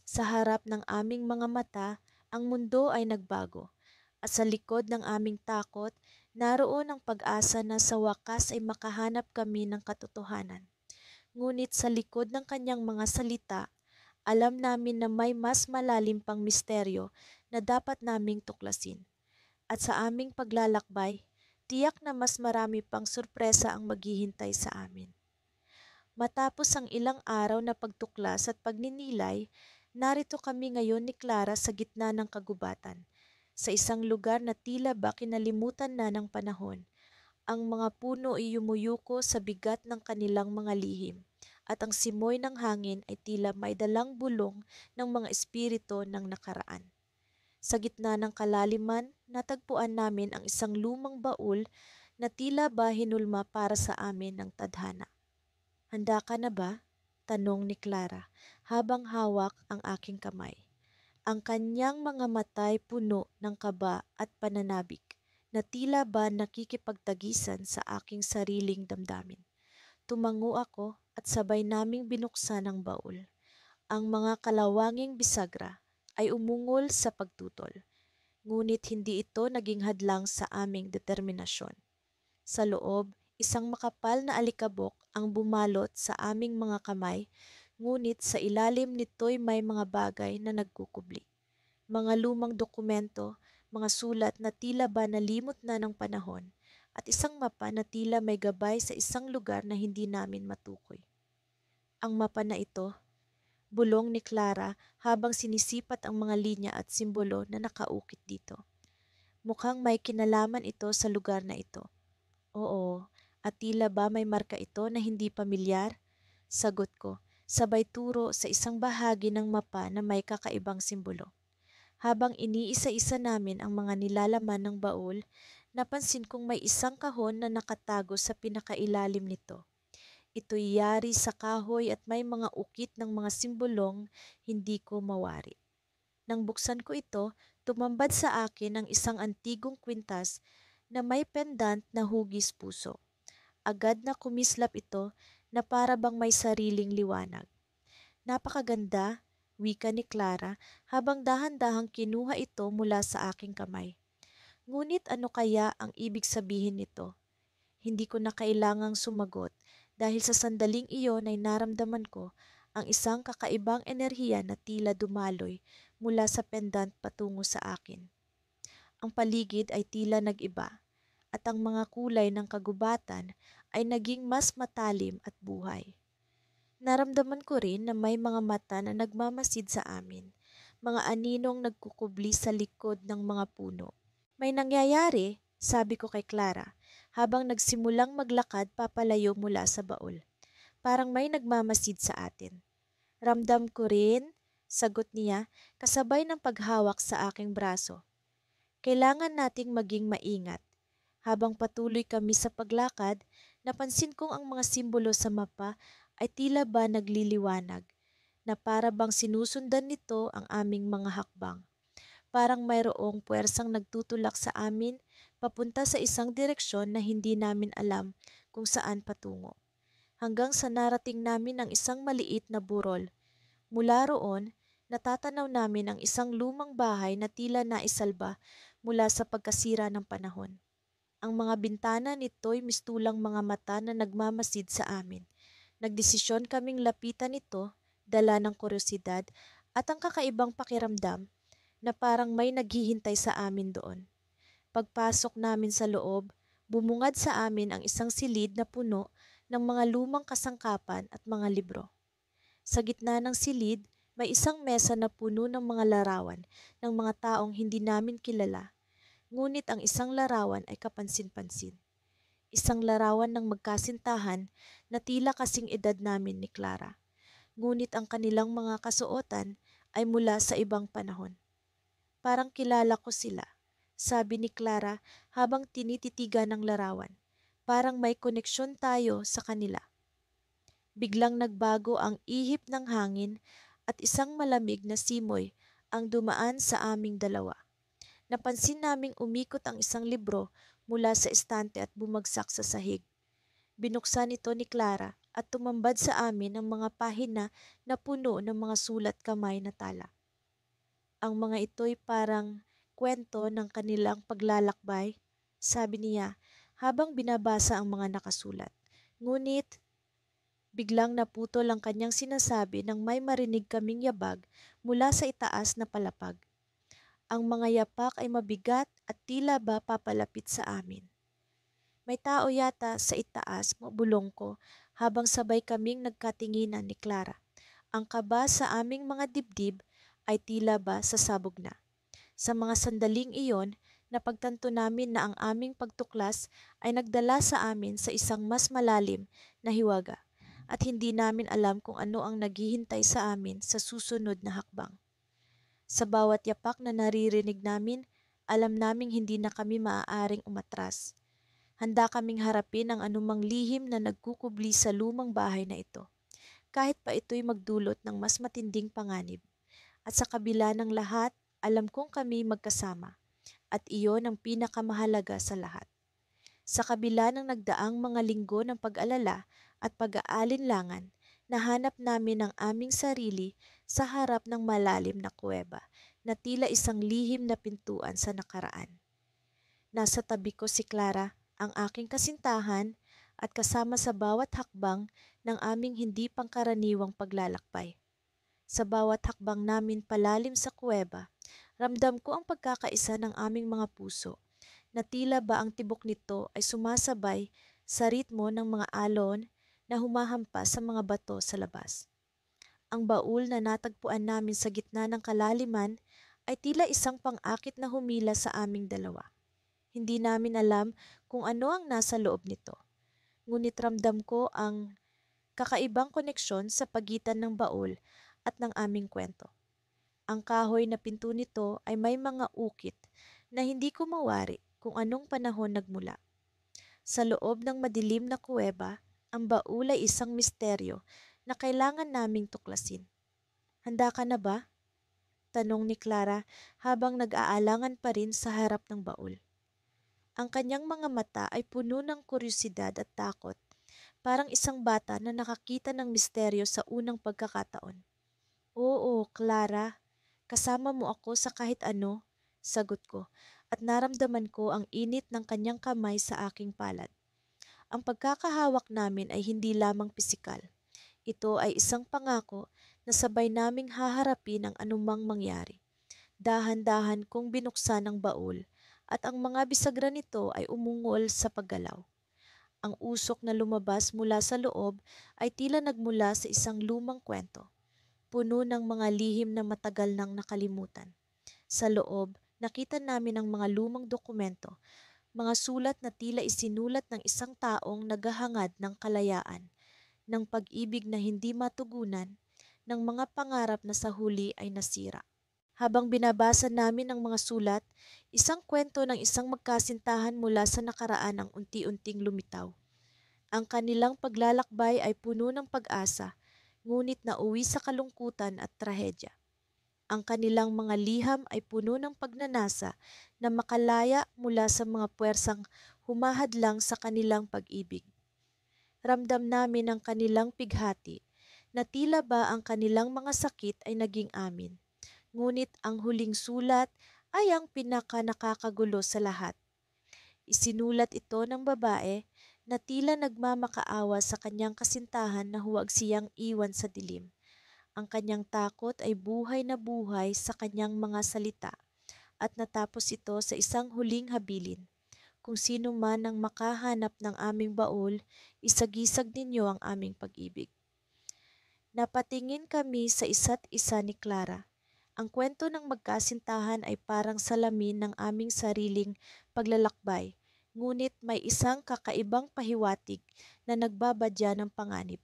Sa harap ng aming mga mata, ang mundo ay nagbago. At sa likod ng aming takot, naroon ang pag-asa na sa wakas ay makahanap kami ng katotohanan. Ngunit sa likod ng kanyang mga salita, alam namin na may mas malalim pang misteryo na dapat naming tuklasin. At sa aming paglalakbay, tiyak na mas marami pang sorpresa ang maghihintay sa amin. Matapos ang ilang araw na pagtuklas at pagninilay, narito kami ngayon ni Clara sa gitna ng kagubatan, sa isang lugar na tila ba kinalimutan na ng panahon. Ang mga puno ay yumuyuko sa bigat ng kanilang mga lihim, at ang simoy ng hangin ay tila may dalang bulong ng mga espiritu ng nakaraan. Sa gitna ng kalaliman, natagpuan namin ang isang lumang baul na tila ba hinulma para sa amin ng tadhana. "Handa ka na ba?" tanong ni Clara habang hawak ang aking kamay. Ang kanyang mga mata'y puno ng kaba at pananabik na tila ba nakikipagtagisan sa aking sariling damdamin. Tumango ako at sabay naming binuksan ang baul. Ang mga kalawanging bisagra ay umungol sa pagtutol, ngunit hindi ito naging hadlang sa aming determinasyon. Sa loob, isang makapal na alikabok ang bumalot sa aming mga kamay, ngunit sa ilalim nito'y may mga bagay na nagkukubli. Mga lumang dokumento, mga sulat na tila ba nalimot na ng panahon, at isang mapa na tila may gabay sa isang lugar na hindi namin matukoy. Ang mapa na ito, bulong ni Clara habang sinisipat ang mga linya at simbolo na nakaukit dito. Mukhang may kinalaman ito sa lugar na ito. Oo, at tila ba may marka ito na hindi pamilyar? Sagot ko, sabay turo sa isang bahagi ng mapa na may kakaibang simbolo. Habang iniisa-isa namin ang mga nilalaman ng baul, napansin kong may isang kahon na nakatago sa pinakailalim nito. Ito'y yari sa kahoy at may mga ukit ng mga simbolong hindi ko mawari. Nang buksan ko ito, tumambad sa akin ang isang antigong kwintas na may pendant na hugis puso. Agad na kumislap ito na para bang may sariling liwanag. "Napakaganda," wika ni Clara habang dahan-dahang kinuha ito mula sa aking kamay. Ngunit ano kaya ang ibig sabihin nito? Hindi ko na kailangang sumagot dahil sa sandaling iyon ay naramdaman ko ang isang kakaibang enerhiya na tila dumaloy mula sa pendant patungo sa akin. Ang paligid ay tila nag-iba at ang mga kulay ng kagubatan ay naging mas matalim at buhay. Naramdaman ko rin na may mga mata na nagmamasid sa amin, mga aninong nagkukubli sa likod ng mga puno. "May nangyayari," sabi ko kay Clara, habang nagsimulang maglakad papalayo mula sa baul. "Parang may nagmamasid sa atin." "Ramdam ko rin," sagot niya, kasabay ng paghawak sa aking braso. "Kailangan nating maging maingat." Habang patuloy kami sa paglakad, napansin kong ang mga simbolo sa mapa ay tila ba nagliliwanag, na para bang sinusundan nito ang aming mga hakbang. Parang mayroong puwersang nagtutulak sa amin papunta sa isang direksyon na hindi namin alam kung saan patungo. Hanggang sa narating namin ang isang maliit na burol. Mula roon, natatanaw namin ang isang lumang bahay na tila naisalba mula sa pagkasira ng panahon. Ang mga bintana nito'y mistulang mga mata na nagmamasid sa amin. Nagdesisyon kaming lapitan ito, dala ng kuryosidad at ang kakaibang pakiramdam na parang may naghihintay sa amin doon. Pagpasok namin sa loob, bumungad sa amin ang isang silid na puno ng mga lumang kasangkapan at mga libro. Sa gitna ng silid, may isang mesa na puno ng mga larawan ng mga taong hindi namin kilala. Ngunit ang isang larawan ay kapansin-pansin. Isang larawan ng magkasintahan na tila kasing edad namin ni Clara. Ngunit ang kanilang mga kasuotan ay mula sa ibang panahon. "Parang kilala ko sila," sabi ni Clara habang tinititigan ng larawan. "Parang may koneksyon tayo sa kanila." Biglang nagbago ang ihip ng hangin at isang malamig na simoy ang dumaan sa aming dalawa. Napansin naming umikot ang isang libro mula sa estante at bumagsak sa sahig. Binuksan ito ni Clara at tumambad sa amin ang mga pahina na puno ng mga sulat kamay na tala. "Ang mga ito'y parang kwento ng kanilang paglalakbay," sabi niya habang binabasa ang mga nakasulat. Ngunit biglang naputol ang kanyang sinasabi nang may marinig kaming yabag mula sa itaas na palapag. Ang mga yapak ay mabigat at tila ba papalapit sa amin. "May tao yata sa itaas," bulong ko habang sabay kaming nagkatinginan ni Clara. Ang kaba sa aming mga dibdib ay tila ba sasabog na. Sa mga sandaling iyon, napagtanto namin na ang aming pagtuklas ay nagdala sa amin sa isang mas malalim na hiwaga at hindi namin alam kung ano ang naghihintay sa amin sa susunod na hakbang. Sa bawat yapak na naririnig namin, alam naming hindi na kami maaaring umatras. Handa kaming harapin ang anumang lihim na nagkukubli sa lumang bahay na ito, kahit pa ito'y magdulot ng mas matinding panganib. At sa kabila ng lahat, alam kong kami magkasama, at iyon ang pinakamahalaga sa lahat. Sa kabila ng nagdaang mga linggo ng pag-alala at pag-aalinlangan, nahanap namin ang aming sarili sa harap ng malalim na kuweba na tila isang lihim na pintuan sa nakaraan. Nasa tabi ko si Clara, ang aking kasintahan, at kasama sa bawat hakbang ng aming hindi pangkaraniwang paglalakbay. Sa bawat hakbang namin palalim sa kuweba, ramdam ko ang pagkakaisa ng aming mga puso, na tila ba ang tibok nito ay sumasabay sa ritmo ng mga alon na humahampas sa mga bato sa labas. Ang baul na natagpuan namin sa gitna ng kalaliman ay tila isang pang-akit na humila sa aming dalawa. Hindi namin alam kung ano ang nasa loob nito, ngunit ramdam ko ang kakaibang koneksyon sa pagitan ng baul at ng aming kwento. Ang kahoy na pinto nito ay may mga ukit na hindi ko mawari kung anong panahon nagmula. Sa loob ng madilim na kuweba, ang baul ay isang misteryo na kailangan naming tuklasin. Handa ka na ba? Tanong ni Clara habang nag-aalangan pa rin sa harap ng baul. Ang kanyang mga mata ay puno ng kuryosidad at takot, parang isang bata na nakakita ng misteryo sa unang pagkakataon. Oo, Clara, kasama mo ako sa kahit ano, sagot ko, at naramdaman ko ang init ng kanyang kamay sa aking palad. Ang pagkakahawak namin ay hindi lamang pisikal. Ito ay isang pangako na sabay naming haharapin ang anumang mangyari. Dahan-dahan kong binuksan ang baul at ang mga bisagra nito ay umungol sa paggalaw. Ang usok na lumabas mula sa loob ay tila nagmula sa isang lumang kwento, puno ng mga lihim na matagal nang nakalimutan. Sa loob, nakita namin ang mga lumang dokumento, mga sulat na tila isinulat ng isang taong naghahangad ng kalayaan, ng pag-ibig na hindi matugunan, ng mga pangarap na sa huli ay nasira. Habang binabasa namin ang mga sulat, isang kwento ng isang magkasintahan mula sa nakaraan ang unti-unting lumitaw. Ang kanilang paglalakbay ay puno ng pag-asa, ngunit nauwi sa kalungkutan at trahedya. Ang kanilang mga liham ay puno ng pagnanasa na makalaya mula sa mga puwersang humahadlang sa kanilang pag-ibig. Ramdam namin ang kanilang pighati, na tila ba ang kanilang mga sakit ay naging amin. Ngunit ang huling sulat ay ang pinaka-nakakagulo sa lahat. Isinulat ito ng babae na tila nagmamakaawa sa kanyang kasintahan na huwag siyang iwan sa dilim. Ang kanyang takot ay buhay na buhay sa kanyang mga salita, at natapos ito sa isang huling habilin. Kung sino man ang makahanap ng aming baul, isagisag ninyo ang aming pag-ibig. Napatingin kami sa isa't isa ni Clara. Ang kwento ng magkasintahan ay parang salamin ng aming sariling paglalakbay, ngunit may isang kakaibang pahiwatig na nagbabadya ng panganib.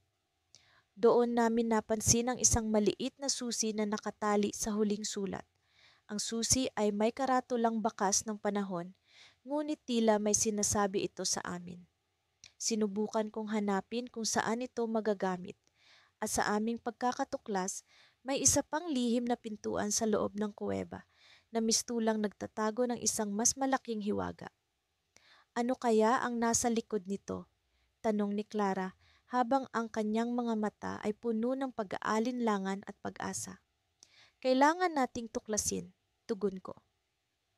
Doon namin napansin ang isang maliit na susi na nakatali sa huling sulat. Ang susi ay may karatulang bakas ng panahon, ngunit tila may sinasabi ito sa amin. Sinubukan kong hanapin kung saan ito magagamit, at sa aming pagkakatuklas, may isa pang lihim na pintuan sa loob ng kuweba na mistulang nagtatago ng isang mas malaking hiwaga. Ano kaya ang nasa likod nito? Tanong ni Clara habang ang kanyang mga mata ay puno ng pag-aalinlangan at pag-asa. Kailangan nating tuklasin, tugon ko.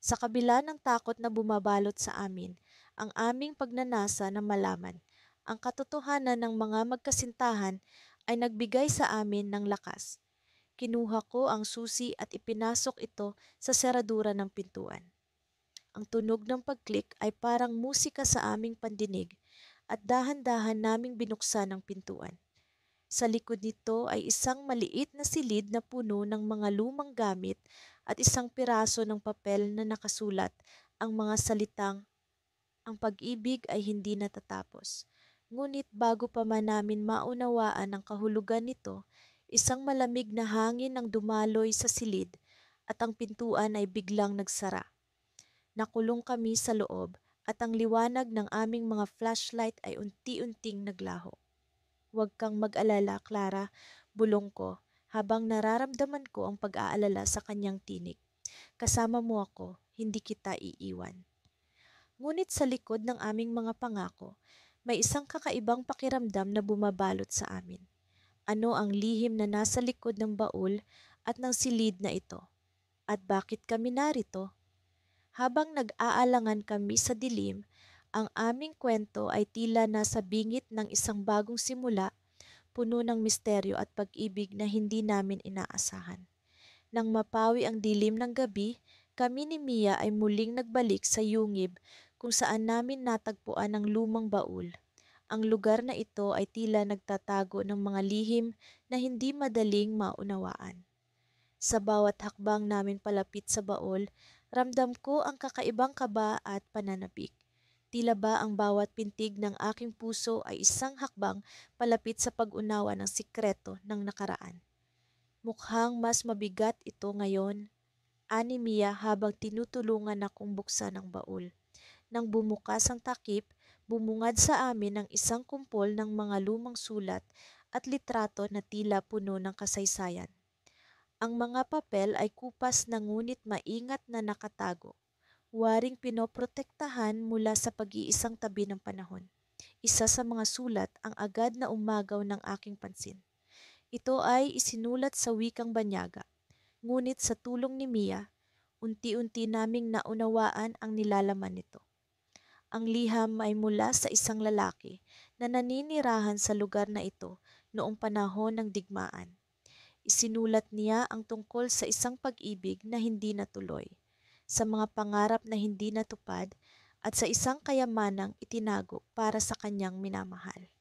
Sa kabila ng takot na bumabalot sa amin, ang aming pagnanasa na malaman ang katotohanan ng mga magkasintahan ay nagbigay sa amin ng lakas. Kinuha ko ang susi at ipinasok ito sa seradura ng pintuan. Ang tunog ng pag-click ay parang musika sa aming pandinig, at dahan-dahan naming binuksan ang pintuan. Sa likod nito ay isang maliit na silid na puno ng mga lumang gamit at isang piraso ng papel na nakasulat ang mga salitang, "Ang pag-ibig ay hindi natatapos." Ngunit bago pa man namin maunawaan ang kahulugan nito, isang malamig na hangin ang dumaloy sa silid at ang pintuan ay biglang nagsara. Nakulong kami sa loob at ang liwanag ng aming mga flashlight ay unti-unting naglaho. Huwag kang mag-alala, Clara, bulong ko habang nararamdaman ko ang pag-aalala sa kanyang tinig. Kasama mo ako, hindi kita iiwan. Ngunit sa likod ng aming mga pangako, may isang kakaibang pakiramdam na bumabalot sa amin. Ano ang lihim na nasa likod ng baul at ng silid na ito? At bakit kami narito? Habang nag-aalangan kami sa dilim, ang aming kwento ay tila nasa bingit ng isang bagong simula, puno ng misteryo at pag-ibig na hindi namin inaasahan. Nang mapawi ang dilim ng gabi, kami ni Mia ay muling nagbalik sa yungib kung saan namin natagpuan ang lumang baul. Ang lugar na ito ay tila nagtatago ng mga lihim na hindi madaling maunawaan. Sa bawat hakbang namin palapit sa baul, ramdam ko ang kakaibang kaba at pananabik. Tila ba ang bawat pintig ng aking puso ay isang hakbang palapit sa pag-unawa ng sikreto ng nakaraan. Mukhang mas mabigat ito ngayon, ani Mia habang tinutulungan akong buksan ang baul. Nang bumukas ang takip, bumungad sa amin ang isang kumpol ng mga lumang sulat at litrato na tila puno ng kasaysayan. Ang mga papel ay kupas na ngunit maingat na nakatago, waring pinoprotektahan mula sa pag-iisang tabi ng panahon. Isa sa mga sulat ang agad na umagaw ng aking pansin. Ito ay isinulat sa wikang Banyaga, ngunit sa tulong ni Mia, unti-unti naming naunawaan ang nilalaman nito. Ang liham ay mula sa isang lalaki na naninirahan sa lugar na ito noong panahon ng digmaan. Isinulat niya ang tungkol sa isang pag-ibig na hindi natuloy, sa mga pangarap na hindi natupad, at sa isang kayamanang itinago para sa kanyang minamahal.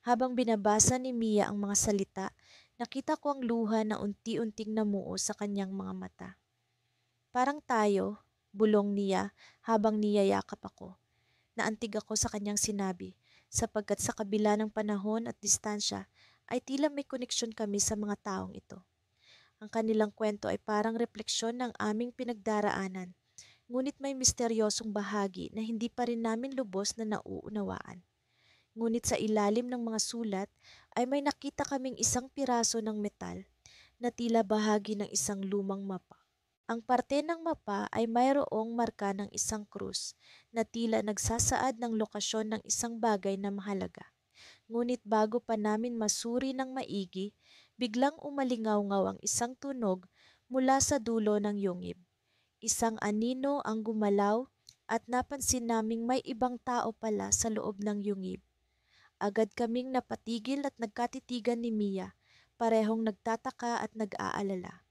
Habang binabasa ni Mia ang mga salita, nakita ko ang luha na unti-unting namuo sa kanyang mga mata. Parang tayo, bulong niya habang niyayakap ako. Naantig ako sa kanyang sinabi, sapagkat sa kabila ng panahon at distansya ay tila may koneksyon kami sa mga taong ito. Ang kanilang kwento ay parang refleksyon ng aming pinagdaraanan, ngunit may misteryosong bahagi na hindi pa rin namin lubos na nauunawaan. Ngunit sa ilalim ng mga sulat ay may nakita kaming isang piraso ng metal na tila bahagi ng isang lumang mapa. Ang parte ng mapa ay mayroong marka ng isang krus na tila nagsasaad ng lokasyon ng isang bagay na mahalaga. Ngunit bago pa namin masuri ng maigi, biglang umalingaw-ngaw ang isang tunog mula sa dulo ng yungib. Isang anino ang gumalaw at napansin naming may ibang tao pala sa loob ng yungib. Agad kaming napatigil at nagkatitigan ni Mia, parehong nagtataka at nag-aalala.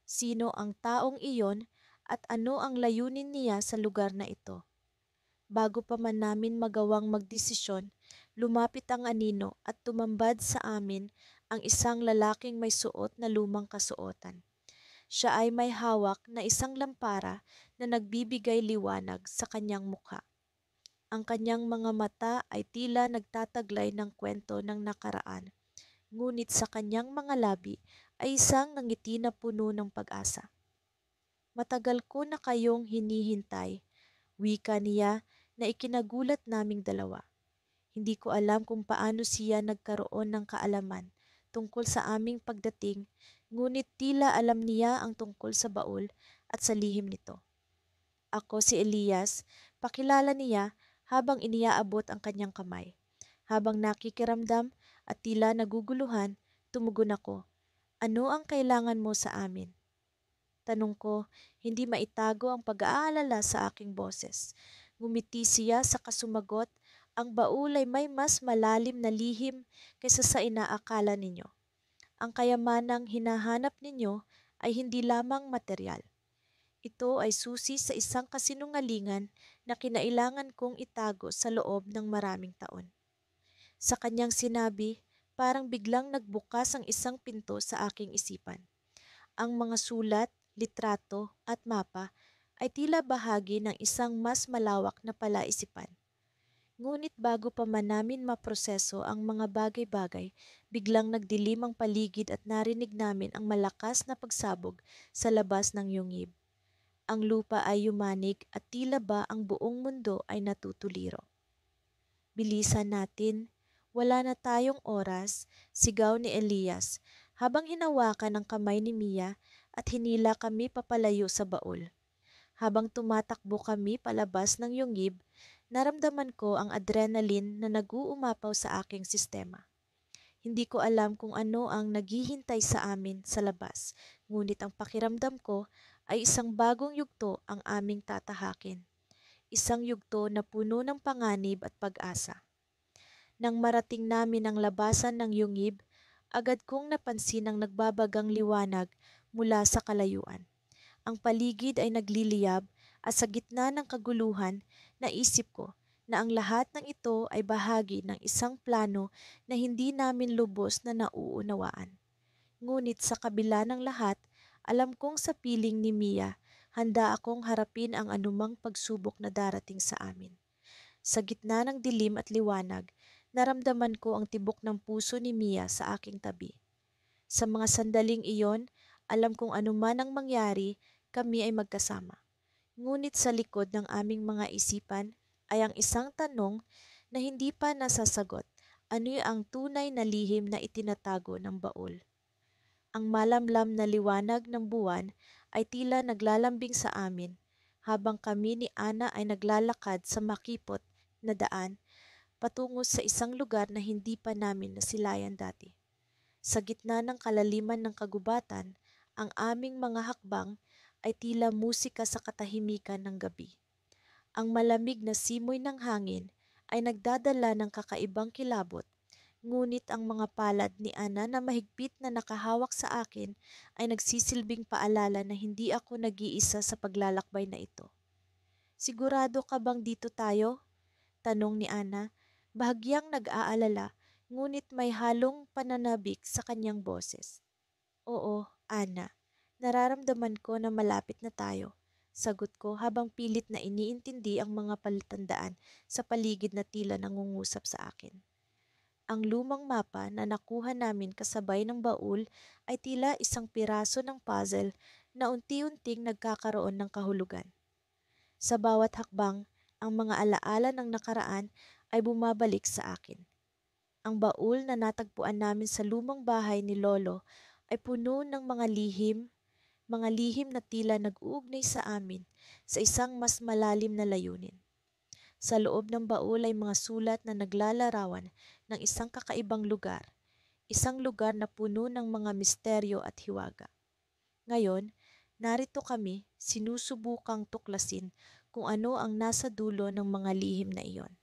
Sino ang taong iyon at ano ang layunin niya sa lugar na ito? Bago pa man namin magawang magdesisyon, lumapit ang anino at tumambad sa amin ang isang lalaking may suot na lumang kasuotan. Siya ay may hawak na isang lampara na nagbibigay liwanag sa kanyang mukha. Ang kanyang mga mata ay tila nagtataglay ng kwento ng nakaraan, ngunit sa kanyang mga labi ay isang ngiti na puno ng pag-asa. Matagal ko na kayong hinihintay, wika niya na ikinagulat naming dalawa. Hindi ko alam kung paano siya nagkaroon ng kaalaman tungkol sa aming pagdating, ngunit tila alam niya ang tungkol sa baul at sa lihim nito. Ako si Elias, pakilala niya habang iniaabot ang kanyang kamay. Habang nakikiramdam at tila naguguluhan, tumugon ako. Ano ang kailangan mo sa amin? Tanong ko, hindi maitago ang pag-aalala sa aking boses. Ngumiti siya sa kasumagot, ang baul ay may mas malalim na lihim kaysa sa inaakala ninyo. Ang kayamanang hinahanap ninyo ay hindi lamang material. Ito ay susi sa isang kasinungalingan na kinailangan kong itago sa loob ng maraming taon. Sa kanyang sinabi, parang biglang nagbukas ang isang pinto sa aking isipan. Ang mga sulat, litrato at mapa ay tila bahagi ng isang mas malawak na palaisipan. Ngunit bago pa man namin maproseso ang mga bagay-bagay, biglang nagdilim ang paligid at narinig namin ang malakas na pagsabog sa labas ng yungib. Ang lupa ay yumanig at tila ba ang buong mundo ay natutuliro. Bilisan natin, wala na tayong oras, sigaw ni Elias habang hinawakan ang kamay ni Mia at hinila kami papalayo sa baul. Habang tumatakbo kami palabas ng yungib, naramdaman ko ang adrenaline na nag-uumapaw sa aking sistema. Hindi ko alam kung ano ang naghihintay sa amin sa labas, ngunit ang pakiramdam ko ay isang bagong yugto ang aming tatahakin. Isang yugto na puno ng panganib at pag-asa. Nang marating namin ang labasan ng yungib, agad kong napansin ang nagbabagang liwanag mula sa kalayuan. Ang paligid ay nagliliyab at sa gitna ng kaguluhan, naisip ko na ang lahat ng ito ay bahagi ng isang plano na hindi namin lubos na nauunawaan. Ngunit sa kabila ng lahat, alam kong sa piling ni Mia, handa akong harapin ang anumang pagsubok na darating sa amin. Sa gitna ng dilim at liwanag, naramdaman ko ang tibok ng puso ni Mia sa aking tabi. Sa mga sandaling iyon, alam kong anuman ang mangyari, kami ay magkasama. Ngunit sa likod ng aming mga isipan ay ang isang tanong na hindi pa nasasagot. Ano ang tunay na lihim na itinatago ng baul? Ang malamlam na liwanag ng buwan ay tila naglalambing sa amin habang kami ni Ana ay naglalakad sa makipot na daan patungo sa isang lugar na hindi pa namin nasilayan dati. Sa gitna ng kalaliman ng kagubatan, ang aming mga hakbang ay tila musika sa katahimikan ng gabi. Ang malamig na simoy ng hangin ay nagdadala ng kakaibang kilabot, ngunit ang mga palad ni Ana na mahigpit na nakahawak sa akin ay nagsisilbing paalala na hindi ako nag-iisa sa paglalakbay na ito. Sigurado ka bang dito tayo? Tanong ni Ana, bahagyang nag-aalala, ngunit may halong pananabik sa kanyang boses. Oo, Ana. Nararamdaman ko na malapit na tayo. Sagot ko habang pilit na iniintindi ang mga palatandaan sa paligid na tila nangungusap sa akin. Ang lumang mapa na nakuha namin kasabay ng baul ay tila isang piraso ng puzzle na unti-unting nagkakaroon ng kahulugan. Sa bawat hakbang, ang mga alaala ng nakaraan ay bumabalik sa akin. Ang baul na natagpuan namin sa lumang bahay ni Lolo ay puno ng mga lihim na tila nag-uugnay sa amin sa isang mas malalim na layunin. Sa loob ng baul ay mga sulat na naglalarawan ng isang kakaibang lugar, isang lugar na puno ng mga misteryo at hiwaga. Ngayon, narito kami sinusubukang tuklasin kung ano ang nasa dulo ng mga lihim na iyon.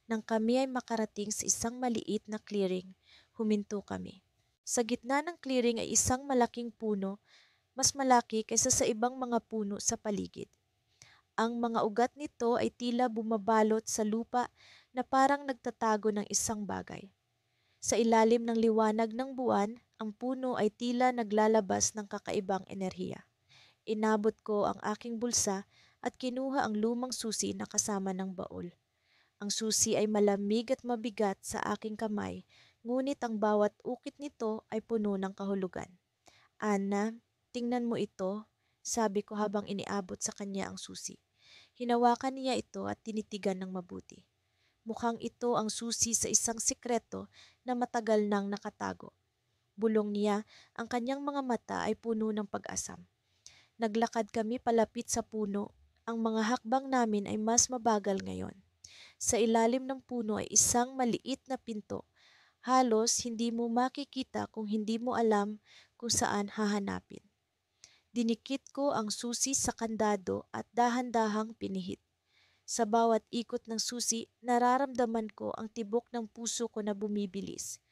Nang kami ay makarating sa isang maliit na clearing, huminto kami. Sa gitna ng clearing ay isang malaking puno, mas malaki kaysa sa ibang mga puno sa paligid. Ang mga ugat nito ay tila bumabalot sa lupa na parang nagtatago ng isang bagay. Sa ilalim ng liwanag ng buwan, ang puno ay tila naglalabas ng kakaibang enerhiya. Inabot ko ang aking bulsa at kinuha ang lumang susi na kasama ng baul. Ang susi ay malamig at mabigat sa aking kamay, ngunit ang bawat ukit nito ay puno ng kahulugan. Ana, tingnan mo ito, sabi ko habang iniabot sa kanya ang susi. Hinawakan niya ito at tinitigan ng mabuti. Mukhang ito ang susi sa isang sikreto na matagal nang nakatago. Bulong niya, ang kanyang mga mata ay puno ng pag-asam. Naglakad kami palapit sa puno. Ang mga hakbang namin ay mas mabagal ngayon. Sa ilalim ng puno ay isang maliit na pinto. Halos hindi mo makikita kung hindi mo alam kung saan hahanapin. Dinikit ko ang susi sa kandado at dahan-dahang pinihit. Sa bawat ikot ng susi, nararamdaman ko ang tibok ng puso ko na bumibilis.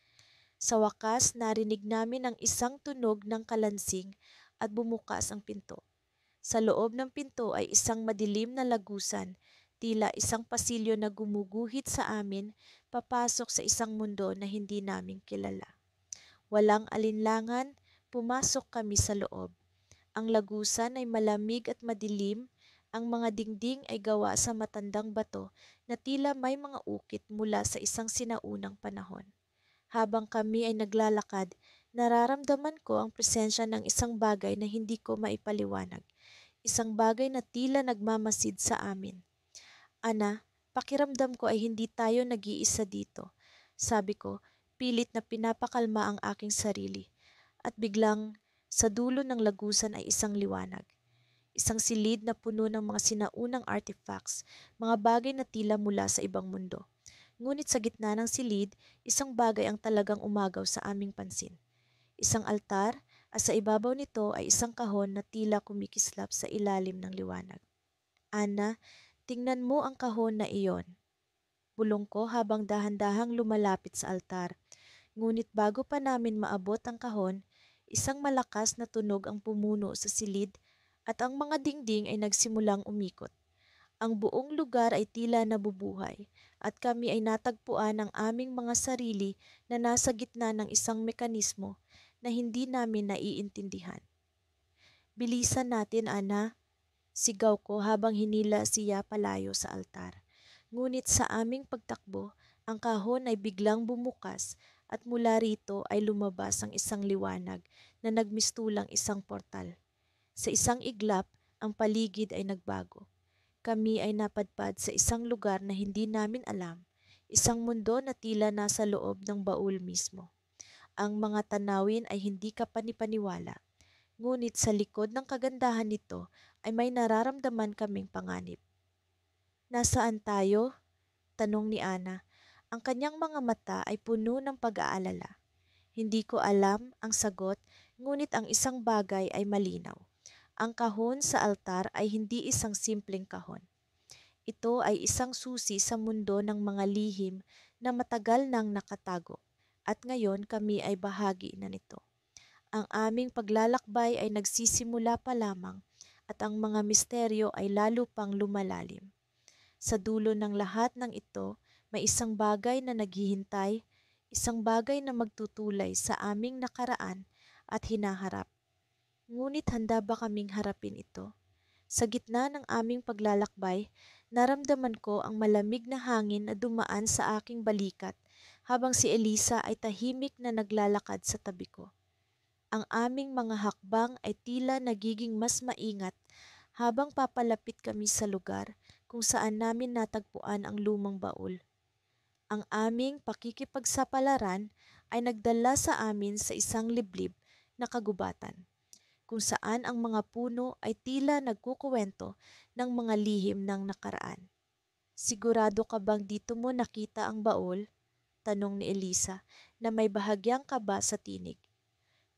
Sa wakas, narinig namin ang isang tunog ng kalansing at bumukas ang pinto. Sa loob ng pinto ay isang madilim na lagusan, tila isang pasilyo na gumuguhit sa amin papasok sa isang mundo na hindi namin kilala. Walang alinlangan, pumasok kami sa loob. Ang lagusan ay malamig at madilim, ang mga dingding ay gawa sa matandang bato na tila may mga ukit mula sa isang sinaunang panahon. Habang kami ay naglalakad, nararamdaman ko ang presensya ng isang bagay na hindi ko maipaliwanag. isang bagay na tila nagmamasid sa amin. Ana, pakiramdam ko ay hindi tayo nag-iisa dito. Sabi ko, pilit na pinapakalma ang aking sarili. At biglang, sa dulo ng lagusan ay isang liwanag. Isang silid na puno ng mga sinaunang artifacts, mga bagay na tila mula sa ibang mundo. Ngunit sa gitna ng silid, isang bagay ang talagang umagaw sa aming pansin. Isang altar, at sa ibabaw nito ay isang kahon na tila kumikislap sa ilalim ng liwanag. Ana, tingnan mo ang kahon na iyon. Bulong ko habang dahan-dahang lumalapit sa altar. Ngunit bago pa namin maabot ang kahon, isang malakas na tunog ang pumuno sa silid at ang mga dingding ay nagsimulang umikot. Ang buong lugar ay tila nabubuhay at kami ay natagpuan ang aming mga sarili na nasa gitna ng isang mekanismo na hindi namin naiintindihan. Bilisan natin, Ana, sigaw ko habang hinila siya palayo sa altar. Ngunit sa aming pagtakbo, ang kahon ay biglang bumukas at mula rito ay lumabas ang isang liwanag na nagmistulang isang portal. Sa isang iglap, ang paligid ay nagbago. Kami ay napadpad sa isang lugar na hindi namin alam, isang mundo na tila nasa loob ng baul mismo. Ang mga tanawin ay hindi ka panipaniwala, ngunit sa likod ng kagandahan nito ay may nararamdaman kaming panganib. Nasaan tayo? Tanong ni Ana. Ang kanyang mga mata ay puno ng pag-aalala. Hindi ko alam ang sagot, ngunit ang isang bagay ay malinaw. Ang kahon sa altar ay hindi isang simpleng kahon. Ito ay isang susi sa mundo ng mga lihim na matagal nang nakatago at ngayon kami ay bahagi na nito. Ang aming paglalakbay ay nagsisimula pa lamang at ang mga misteryo ay lalo pang lumalalim. Sa dulo ng lahat ng ito, may isang bagay na naghihintay, isang bagay na magtutulay sa aming nakaraan at hinaharap. Ngunit handa ba kaming harapin ito? Sa gitna ng aming paglalakbay, naramdaman ko ang malamig na hangin na dumaan sa aking balikat habang si Elisa ay tahimik na naglalakad sa tabi ko. Ang aming mga hakbang ay tila nagiging mas maingat habang papalapit kami sa lugar kung saan namin natagpuan ang lumang baul. Ang aming pakikipagsapalaran ay nagdala sa amin sa isang liblib na kagubatan, kung saan ang mga puno ay tila nagkukuwento ng mga lihim ng nakaraan. Sigurado ka bang dito mo nakita ang baul? Tanong ni Elisa na may bahagyang kaba sa tinig.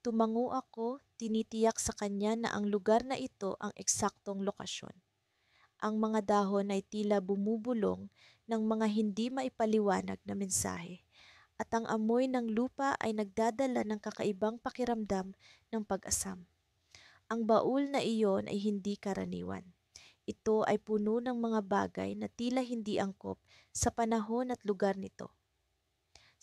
Tumango ako, tinitiyak sa kanya na ang lugar na ito ang eksaktong lokasyon. Ang mga dahon ay tila bumubulong ng mga hindi maipaliwanag na mensahe at ang amoy ng lupa ay nagdadala ng kakaibang pakiramdam ng pag-asam. Ang baul na iyon ay hindi karaniwan. Ito ay puno ng mga bagay na tila hindi angkop sa panahon at lugar nito.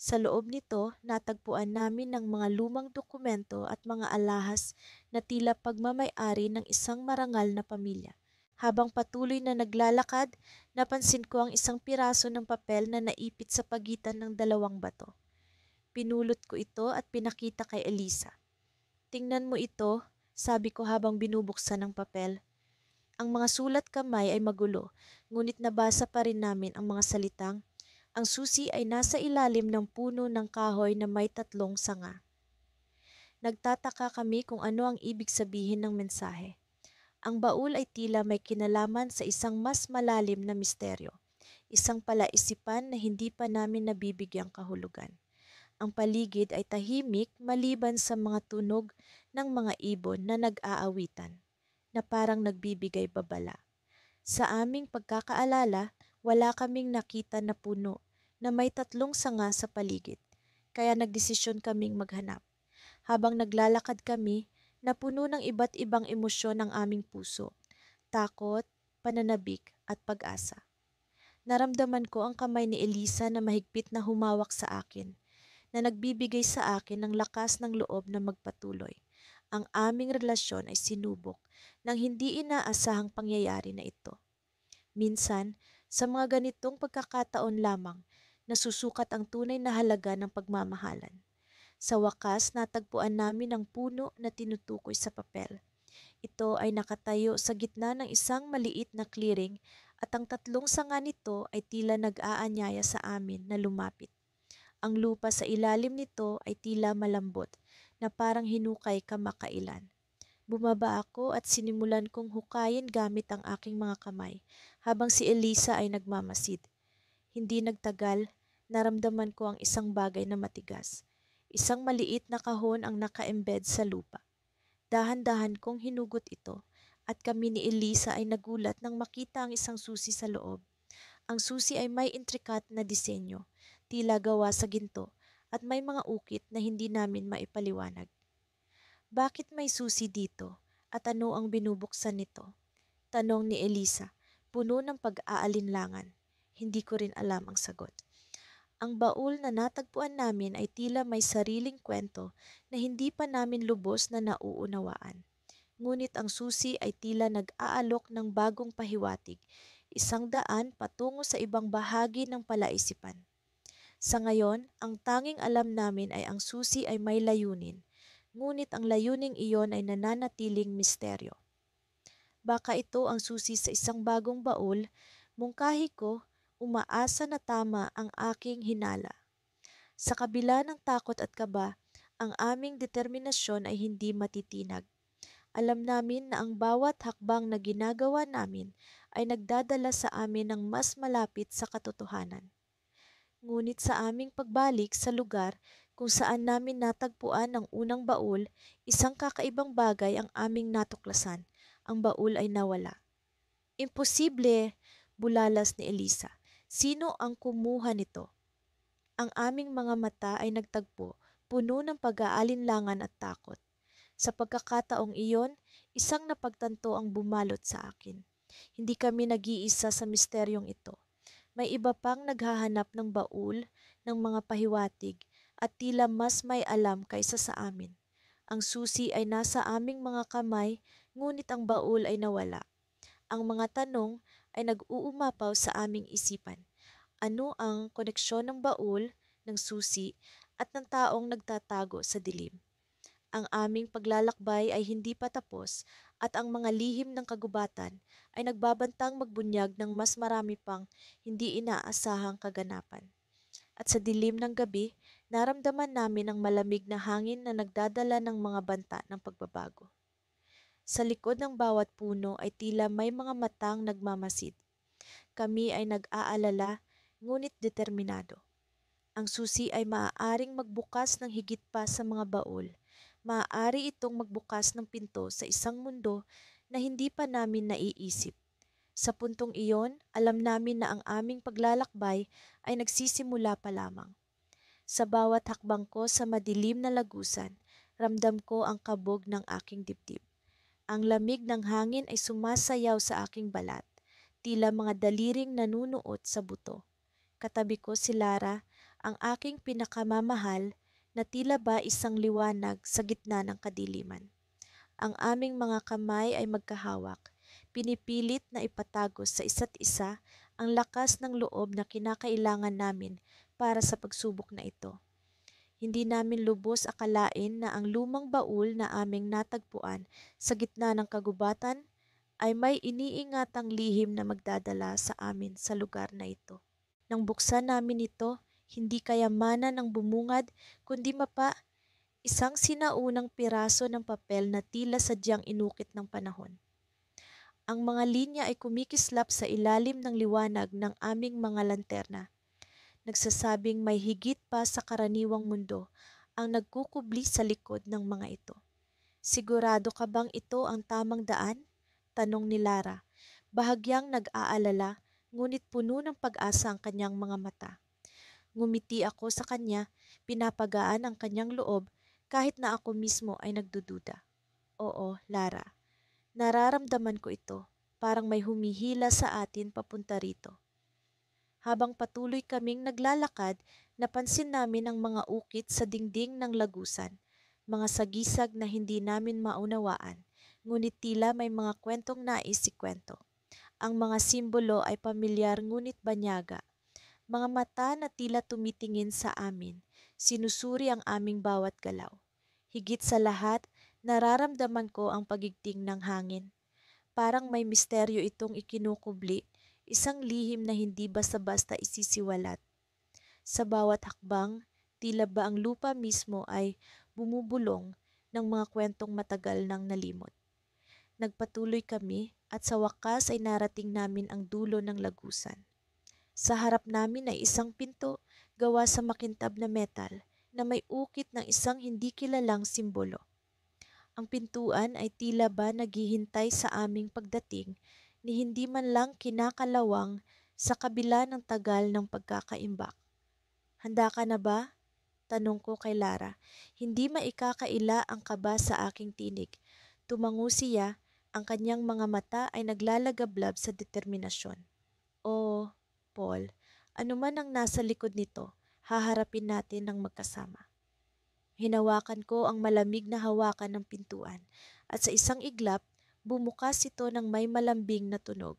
Sa loob nito, natagpuan namin ng mga lumang dokumento at mga alahas na tila pagmamay-ari ng isang marangal na pamilya. Habang patuloy na naglalakad, napansin ko ang isang piraso ng papel na naipit sa pagitan ng dalawang bato. Pinulot ko ito at pinakita kay Elisa. Tingnan mo ito, sabi ko habang binubuksan ng papel. Ang mga sulat kamay ay magulo, ngunit nabasa pa rin namin ang mga salitang, ang susi ay nasa ilalim ng puno ng kahoy na may 3 sanga. Nagtataka kami kung ano ang ibig sabihin ng mensahe. Ang baul ay tila may kinalaman sa isang mas malalim na misteryo, isang palaisipan na hindi pa namin nabibigyang kahulugan. Ang paligid ay tahimik maliban sa mga tunog ng mga ibon na nag-aawitan, na parang nagbibigay babala. Sa aming pagkakaalala, wala kaming nakita na puno na may 3 sanga sa paligid, kaya nagdesisyon kaming maghanap. Habang naglalakad kami, napuno ng iba't ibang emosyon ang aming puso, takot, pananabik at pag-asa. Naramdaman ko ang kamay ni Elisa na mahigpit na humawak sa akin, na nagbibigay sa akin ng lakas ng loob na magpatuloy. Ang aming relasyon ay sinubok ng hindi inaasahang pangyayari na ito. Minsan, sa mga ganitong pagkakataon lamang, nasusukat ang tunay na halaga ng pagmamahalan. Sa wakas, natagpuan namin ang puno na tinutukoy sa papel. Ito ay nakatayo sa gitna ng isang maliit na clearing at ang tatlong sanga nito ay tila nag-aanyaya sa amin na lumapit. Ang lupa sa ilalim nito ay tila malambot na parang hinukay kamakailan. Bumaba ako at sinimulan kong hukayin gamit ang aking mga kamay habang si Elisa ay nagmamasid. Hindi nagtagal, naramdaman ko ang isang bagay na matigas. Isang maliit na kahon ang naka-embed sa lupa. Dahan-dahan kong hinugot ito at kami ni Elisa ay nagulat nang makita ang isang susi sa loob. Ang susi ay may intrikat na disenyo, tila gawa sa ginto, at may mga ukit na hindi namin maipaliwanag. Bakit may susi dito? At ano ang binubuksan nito? Tanong ni Elisa, puno ng pag-aalinlangan. Hindi ko rin alam ang sagot. Ang baul na natagpuan namin ay tila may sariling kwento na hindi pa namin lubos na nauunawaan. Ngunit ang susi ay tila nag-aalok ng bagong pahiwatig, isang daan patungo sa ibang bahagi ng palaisipan. Sa ngayon, ang tanging alam namin ay ang susi ay may layunin, ngunit ang layuning iyon ay nananatiling misteryo. Baka ito ang susi sa isang bagong baul, mungkahi ko, umaasa na tama ang aking hinala. Sa kabila ng takot at kaba, ang aming determinasyon ay hindi matitinag. Alam namin na ang bawat hakbang na ginagawa namin ay nagdadala sa amin ng mas malapit sa katotohanan. Ngunit sa aming pagbalik sa lugar kung saan namin natagpuan ang unang baul, isang kakaibang bagay ang aming natuklasan. Ang baul ay nawala. Imposible, bulalas ni Elisa. Sino ang kumuha nito? Ang aming mga mata ay nagtagpo, puno ng pag-aalinlangan at takot. Sa pagkakataong iyon, isang napagtanto ang bumalot sa akin. Hindi kami nag-iisa sa misteryong ito. May iba pang naghahanap ng baul, ng mga pahiwatig, at tila mas may alam kaysa sa amin. Ang susi ay nasa aming mga kamay, ngunit ang baul ay nawala. Ang mga tanong ay nag-uumapaw sa aming isipan. Ano ang koneksyon ng baul, ng susi, at ng taong nagtatago sa dilim? Ang aming paglalakbay ay hindi pa tapos at ang mga lihim ng kagubatan ay nagbabantang magbunyag ng mas marami pang hindi inaasahang kaganapan. At sa dilim ng gabi, naramdaman namin ang malamig na hangin na nagdadala ng mga banta ng pagbabago. Sa likod ng bawat puno ay tila may mga matang nagmamasid. Kami ay nag-aalala, ngunit determinado. Ang susi ay maaaring magbukas ng higit pa sa mga baul. Maaari itong magbukas ng pinto sa isang mundo na hindi pa namin naiisip. Sa puntong iyon, alam namin na ang aming paglalakbay ay nagsisimula pa lamang. Sa bawat hakbang ko sa madilim na lagusan, ramdam ko ang kabog ng aking dibdib. Ang lamig ng hangin ay sumasayaw sa aking balat, tila mga daliring nanunuot sa buto. Katabi ko si Lara, ang aking pinakamamahal, na tila ba isang liwanag sa gitna ng kadiliman. Ang aming mga kamay ay magkahawak, pinipilit na ipatagos sa isa't isa ang lakas ng loob na kinakailangan namin para sa pagsubok na ito. Hindi namin lubos akalain na ang lumang baul na aming natagpuan sa gitna ng kagubatan ay may iniingatang lihim na magdadala sa amin sa lugar na ito. Nang buksan namin ito, hindi kayamanan ang bumungad, kundi isang sinaunang piraso ng papel na tila sadyang inukit ng panahon. Ang mga linya ay kumikislap sa ilalim ng liwanag ng aming mga lanterna, nagsasabing may higit pa sa karaniwang mundo ang nagkukubli sa likod ng mga ito. Sigurado ka bang ito ang tamang daan? Tanong ni Lara. Bahagyang nag-aalala, ngunit puno ng pag-asa ang kanyang mga mata. Ngumiti ako sa kanya, pinapagaan ang kanyang loob kahit na ako mismo ay nagdududa. Oo, Lara. Nararamdaman ko ito, parang may humihila sa atin papunta rito. Habang patuloy kaming naglalakad, napansin namin ang mga ukit sa dingding ng lagusan, mga sagisag na hindi namin maunawaan, ngunit tila may mga kwentong nais ikwento. Ang mga simbolo ay pamilyar ngunit banyaga. Mga mata na tila tumitingin sa amin, sinusuri ang aming bawat galaw. Higit sa lahat, Nararamdaman ko ang pagigting ng hangin. Parang may misteryo itong ikinukubli, isang lihim na hindi basta-basta isisiwalat. Sa bawat hakbang, tila ba ang lupa mismo ay bumubulong ng mga kwentong matagal nang nalimot. Nagpatuloy kami at sa wakas ay narating namin ang dulo ng lagusan. Sa harap namin ay isang pinto gawa sa makintab na metal na may ukit ng isang hindi kilalang simbolo. Ang pintuan ay tila ba naghihintay sa aming pagdating ni hindi man lang kinakalawang sa kabila ng tagal ng pagkakaimbak. Handa ka na ba? Tanong ko kay Lara. Hindi maikakaila ang kaba sa aking tinig. Tumango siya, ang kanyang mga mata ay naglalagablab sa determinasyon. O, Paul, ano man ang nasa likod nito, haharapin natin ng magkasama. Hinawakan ko ang malamig na hawakan ng pintuan at sa isang iglap, bumukas ito ng may malambing na tunog.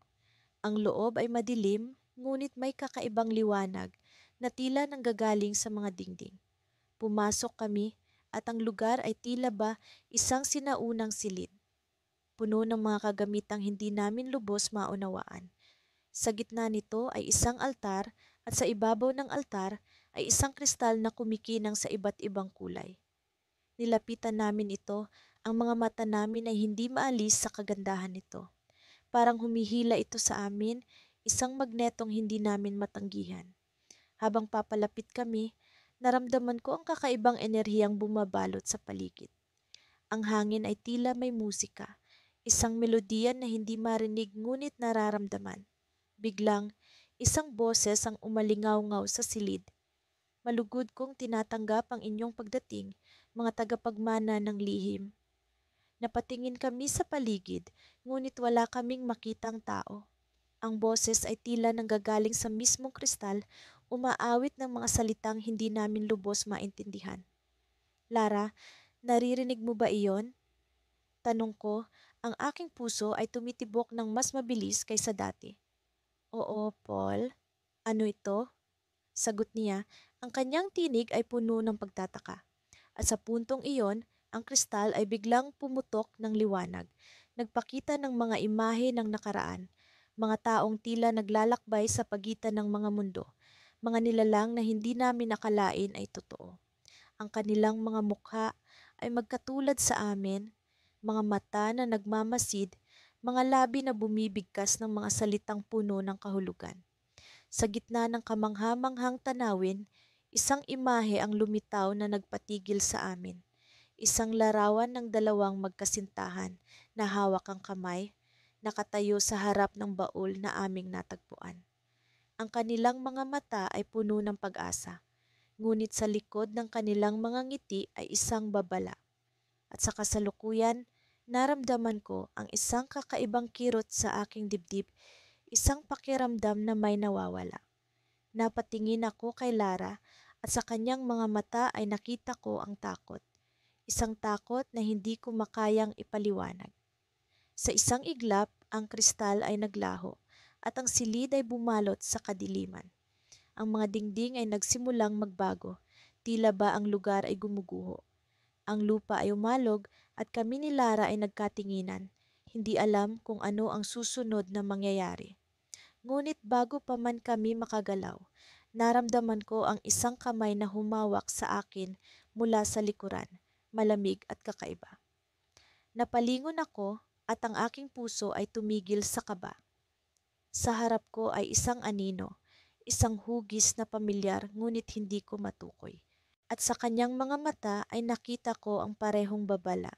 Ang loob ay madilim, ngunit may kakaibang liwanag na tila nanggagaling sa mga dingding. Pumasok kami at ang lugar ay tila ba isang sinaunang silid. Puno ng mga kagamitang hindi namin lubos maunawaan. Sa gitna nito ay isang altar at sa ibabaw ng altar ay isang kristal na kumikinang sa iba't ibang kulay. Nilapitan namin ito, ang mga mata namin ay hindi maalis sa kagandahan nito. Parang humihila ito sa amin, isang magnetong hindi namin matanggihan. Habang papalapit kami, naramdaman ko ang kakaibang enerhiyang bumabalot sa paligid. Ang hangin ay tila may musika, isang melodiya na hindi marinig ngunit nararamdaman. Biglang, isang boses ang umalingaw-ngaw sa silid. Malugod kong tinatanggap ang inyong pagdating, mga tagapagmana ng lihim. Napatingin kami sa paligid, ngunit wala kaming makitang tao. Ang boses ay tila nanggagaling sa mismong kristal, umaawit ng mga salitang hindi namin lubos maintindihan. Lara, naririnig mo ba iyon? Tanong ko, ang aking puso ay tumitibok ng mas mabilis kaysa dati. Oo, Paul. Ano ito? Sagot niya, ang kanyang tinig ay puno ng pagtataka. At sa puntong iyon, ang kristal ay biglang pumutok ng liwanag. Nagpakita ng mga imahe ng nakaraan, mga taong tila naglalakbay sa pagitan ng mga mundo, mga nilalang na hindi namin nakalain ay totoo. Ang kanilang mga mukha ay magkatulad sa amin, mga mata na nagmamasid, mga labi na bumibigkas ng mga salitang puno ng kahulugan. Sa gitna ng kamangha-manghang tanawin, isang imahe ang lumitaw na nagpatigil sa amin. Isang larawan ng dalawang magkasintahan na hawak ang kamay, nakatayo sa harap ng baul na aming natagpuan. Ang kanilang mga mata ay puno ng pag-asa, ngunit sa likod ng kanilang mga ngiti ay isang babala. At sa kasalukuyan, naramdaman ko ang isang kakaibang kirot sa aking dibdib, isang pakiramdam na may nawawala. Napatingin ako kay Lara at sa kanyang mga mata ay nakita ko ang takot. Isang takot na hindi ko makayang ipaliwanag. Sa isang iglap, ang kristal ay naglaho at ang silid ay bumalot sa kadiliman. Ang mga dingding ay nagsimulang magbago, tila ba ang lugar ay gumuguho. Ang lupa ay umalog at kami ni Lara ay nagkatinginan, hindi alam kung ano ang susunod na mangyayari. Ngunit bago pa man kami makagalaw, naramdaman ko ang isang kamay na humawak sa akin mula sa likuran, malamig at kakaiba. Napalingon ako at ang aking puso ay tumigil sa kaba. Sa harap ko ay isang anino, isang hugis na pamilyar ngunit hindi ko matukoy. At sa kanyang mga mata ay nakita ko ang parehong babala,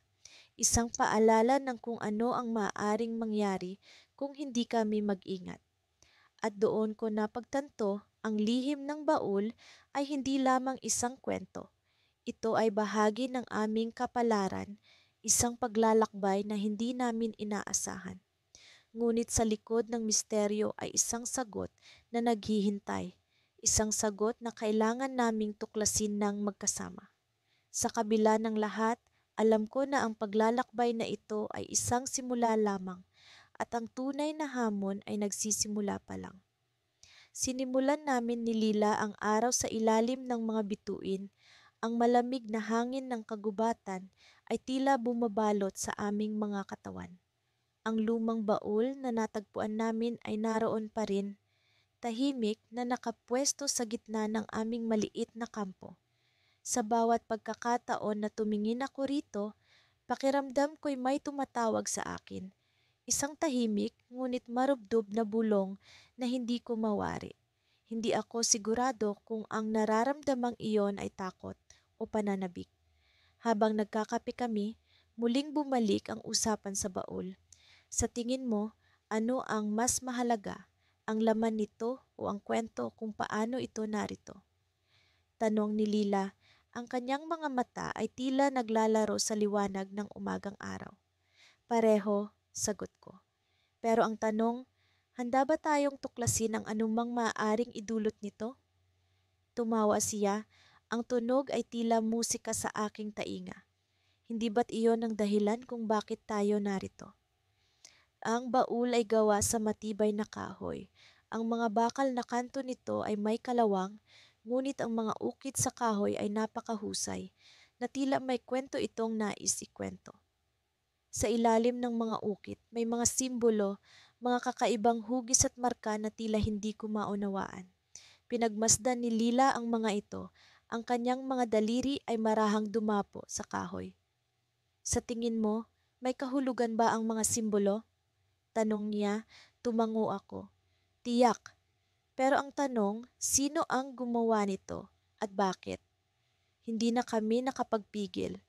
isang paalala ng kung ano ang maaaring mangyari kung hindi kami mag-ingat. At doon ko napagtanto, ang lihim ng baul ay hindi lamang isang kwento. Ito ay bahagi ng aming kapalaran, isang paglalakbay na hindi namin inaasahan. Ngunit sa likod ng misteryo ay isang sagot na naghihintay, isang sagot na kailangan naming tuklasin ng magkasama. Sa kabila ng lahat, alam ko na ang paglalakbay na ito ay isang simula lamang at ang tunay na hamon ay nagsisimula pa lang. Sinimulan namin ni Lila ang araw sa ilalim ng mga bituin, ang malamig na hangin ng kagubatan ay tila bumabalot sa aming mga katawan. Ang lumang baul na natagpuan namin ay naroon pa rin, tahimik na nakapwesto sa gitna ng aming maliit na kampo. Sa bawat pagkakataon na tumingin ako rito, pakiramdam ko'y may tumatawag sa akin. Isang tahimik ngunit marubdob na bulong na hindi ko mawari. Hindi ako sigurado kung ang nararamdamang iyon ay takot o pananabik. Habang nagkakape kami, muling bumalik ang usapan sa baul. Sa tingin mo, ano ang mas mahalaga? Ang laman nito o ang kwento kung paano ito narito? Tanong ni Lila. Ang kanyang mga mata ay tila naglalaro sa liwanag ng umagang araw. Pareho, sagot ko. Pero ang tanong, handa ba tayong tuklasin ang anumang maaaring idulot nito? Tumawa siya, ang tunog ay tila musika sa aking tainga. Hindi ba't iyon ang dahilan kung bakit tayo narito? Ang baul ay gawa sa matibay na kahoy. Ang mga bakal na kanto nito ay may kalawang, ngunit ang mga ukit sa kahoy ay napakahusay, na tila may kwento itong nais ikwento. Sa ilalim ng mga ukit, may mga simbolo, mga kakaibang hugis at marka na tila hindi ko maunawaan. Pinagmasdan ni Lila ang mga ito. Ang kanyang mga daliri ay marahang dumapo sa kahoy. Sa tingin mo, may kahulugan ba ang mga simbolo? Tanong niya, tumango ako. Tiyak. Pero ang tanong, sino ang gumawa nito at bakit? Hindi na kami nakapagpigil.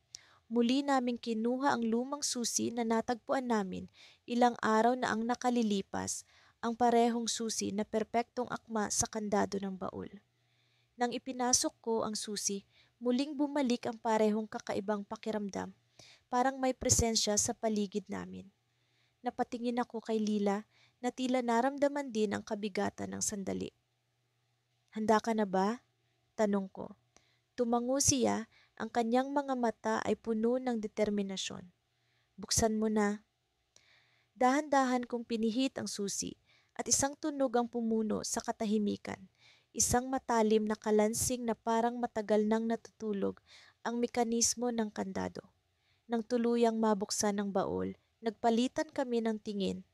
Muli naming kinuha ang lumang susi na natagpuan namin ilang araw na ang nakalilipas, ang parehong susi na perpektong akma sa kandado ng baul. Nang ipinasok ko ang susi, muling bumalik ang parehong kakaibang pakiramdam, parang may presensya sa paligid namin. Napatingin ako kay Lila na tila naramdaman din ang kabigatan ng sandali. Handa ka na ba? Tanong ko. Tumango siya, ang kanyang mga mata ay puno ng determinasyon. Buksan mo na. Dahan-dahan kong pinihit ang susi at isang tunog ang pumuno sa katahimikan. Isang matalim na kalansing na parang matagal nang natutulog ang mekanismo ng kandado. Nang tuluyang mabuksan ng baul, nagpalitan kami ng tingin.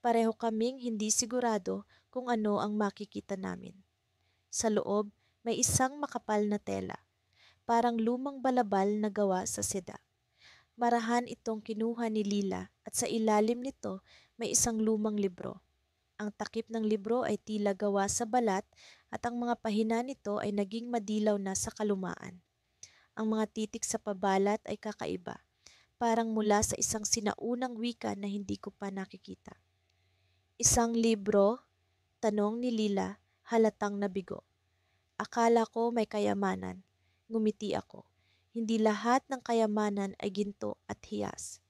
Pareho kaming hindi sigurado kung ano ang makikita namin. Sa loob, may isang makapal na tela. Parang lumang balabal na gawa sa seda. Marahan itong kinuha ni Lila at sa ilalim nito may isang lumang libro. Ang takip ng libro ay tila gawa sa balat at ang mga pahina nito ay naging madilaw na sa kalumaan. Ang mga titik sa pabalat ay kakaiba, parang mula sa isang sinaunang wika na hindi ko pa nakikita. Isang libro? Tanong ni Lila, halatang nabigo. Akala ko may kayamanan. Ngumiti ako. Hindi lahat ng kayamanan ay ginto at hiyas.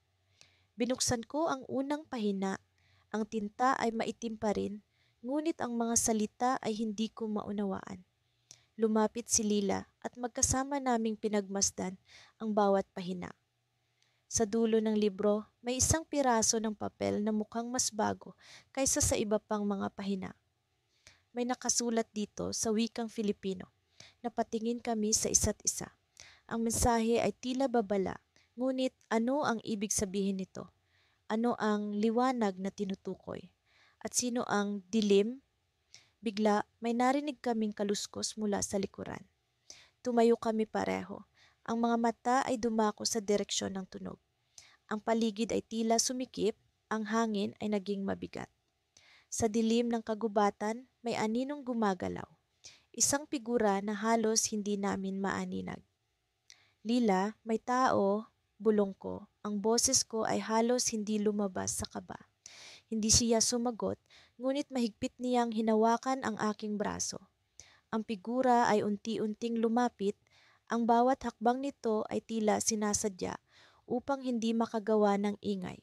Binuksan ko ang unang pahina. Ang tinta ay maitim pa rin, ngunit ang mga salita ay hindi ko maunawaan. Lumapit si Lila at magkasama naming pinagmasdan ang bawat pahina. Sa dulo ng libro, may isang piraso ng papel na mukhang mas bago kaysa sa iba pang mga pahina. May nakasulat dito sa wikang Filipino. Napatingin kami sa isa't isa. Ang mensahe ay tila babala, ngunit ano ang ibig sabihin nito? Ano ang liwanag na tinutukoy? At sino ang dilim? Bigla may narinig kaming kaluskos mula sa likuran. Tumayo kami pareho. Ang mga mata ay dumako sa direksyon ng tunog. Ang paligid ay tila sumikip, ang hangin ay naging mabigat. Sa dilim ng kagubatan, may aninong gumagalaw. Isang figura na halos hindi namin maaninag. Lila, may tao, bulong ko. Ang boses ko ay halos hindi lumabas sa kaba. Hindi siya sumagot, ngunit mahigpit niyang hinawakan ang aking braso. Ang figura ay unti-unting lumapit, ang bawat hakbang nito ay tila sinasadya upang hindi makagawa ng ingay.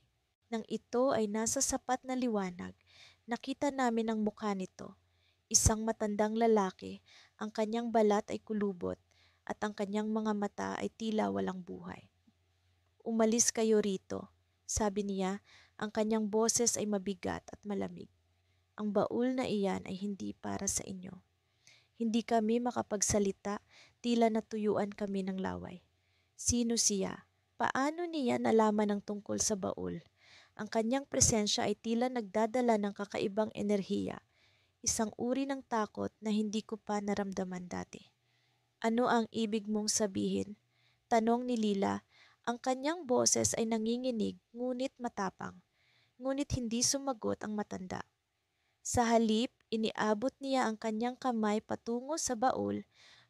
Nang ito ay nasa sapat na liwanag, nakita namin ang mukha nito. Isang matandang lalaki, ang kanyang balat ay kulubot at ang kanyang mga mata ay tila walang buhay. Umalis kayo rito, sabi niya, ang kanyang boses ay mabigat at malamig. Ang baul na iyan ay hindi para sa inyo. Hindi kami makapagsalita, tila natuyuan kami ng laway. Sino siya? Paano niya nalaman ang tungkol sa baul? Ang kanyang presensya ay tila nagdadala ng kakaibang enerhiya, isang uri ng takot na hindi ko pa naramdaman dati. Ano ang ibig mong sabihin? Tanong ni Lila. Ang kanyang boses ay nanginginig ngunit matapang, ngunit hindi sumagot ang matanda. Sa halip, iniabot niya ang kanyang kamay patungo sa baul,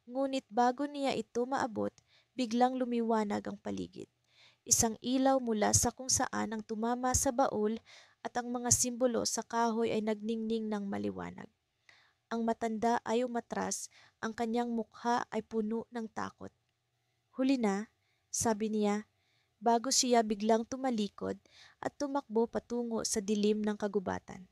ngunit bago niya ito maabot, biglang lumiwanag ang paligid. Isang ilaw mula sa kung saan ang tumama sa baul at ang mga simbolo sa kahoy ay nagningning ng maliwanag. Ang matanda ay umatras, ang kanyang mukha ay puno ng takot. Huli na, sabi niya, bago siya biglang tumalikod at tumakbo patungo sa dilim ng kagubatan.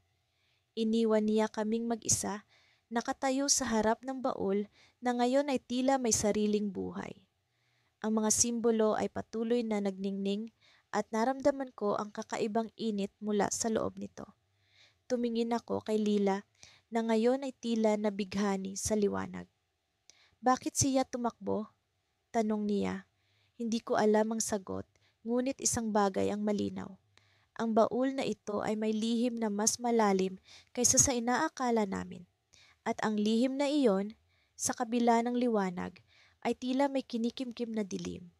Iniwan niya kaming mag-isa, nakatayo sa harap ng baul na ngayon ay tila may sariling buhay. Ang mga simbolo ay patuloy na nagningning at naramdaman ko ang kakaibang init mula sa loob nito. Tumingin ako kay Lila na ngayon ay tila nabighani sa liwanag. Bakit siya tumakbo? Tanong niya. Hindi ko alam ang sagot, ngunit isang bagay ang malinaw. Ang baul na ito ay may lihim na mas malalim kaysa sa inaakala namin. At ang lihim na iyon, sa kabila ng liwanag, ay tila may kinikimkim na dilim.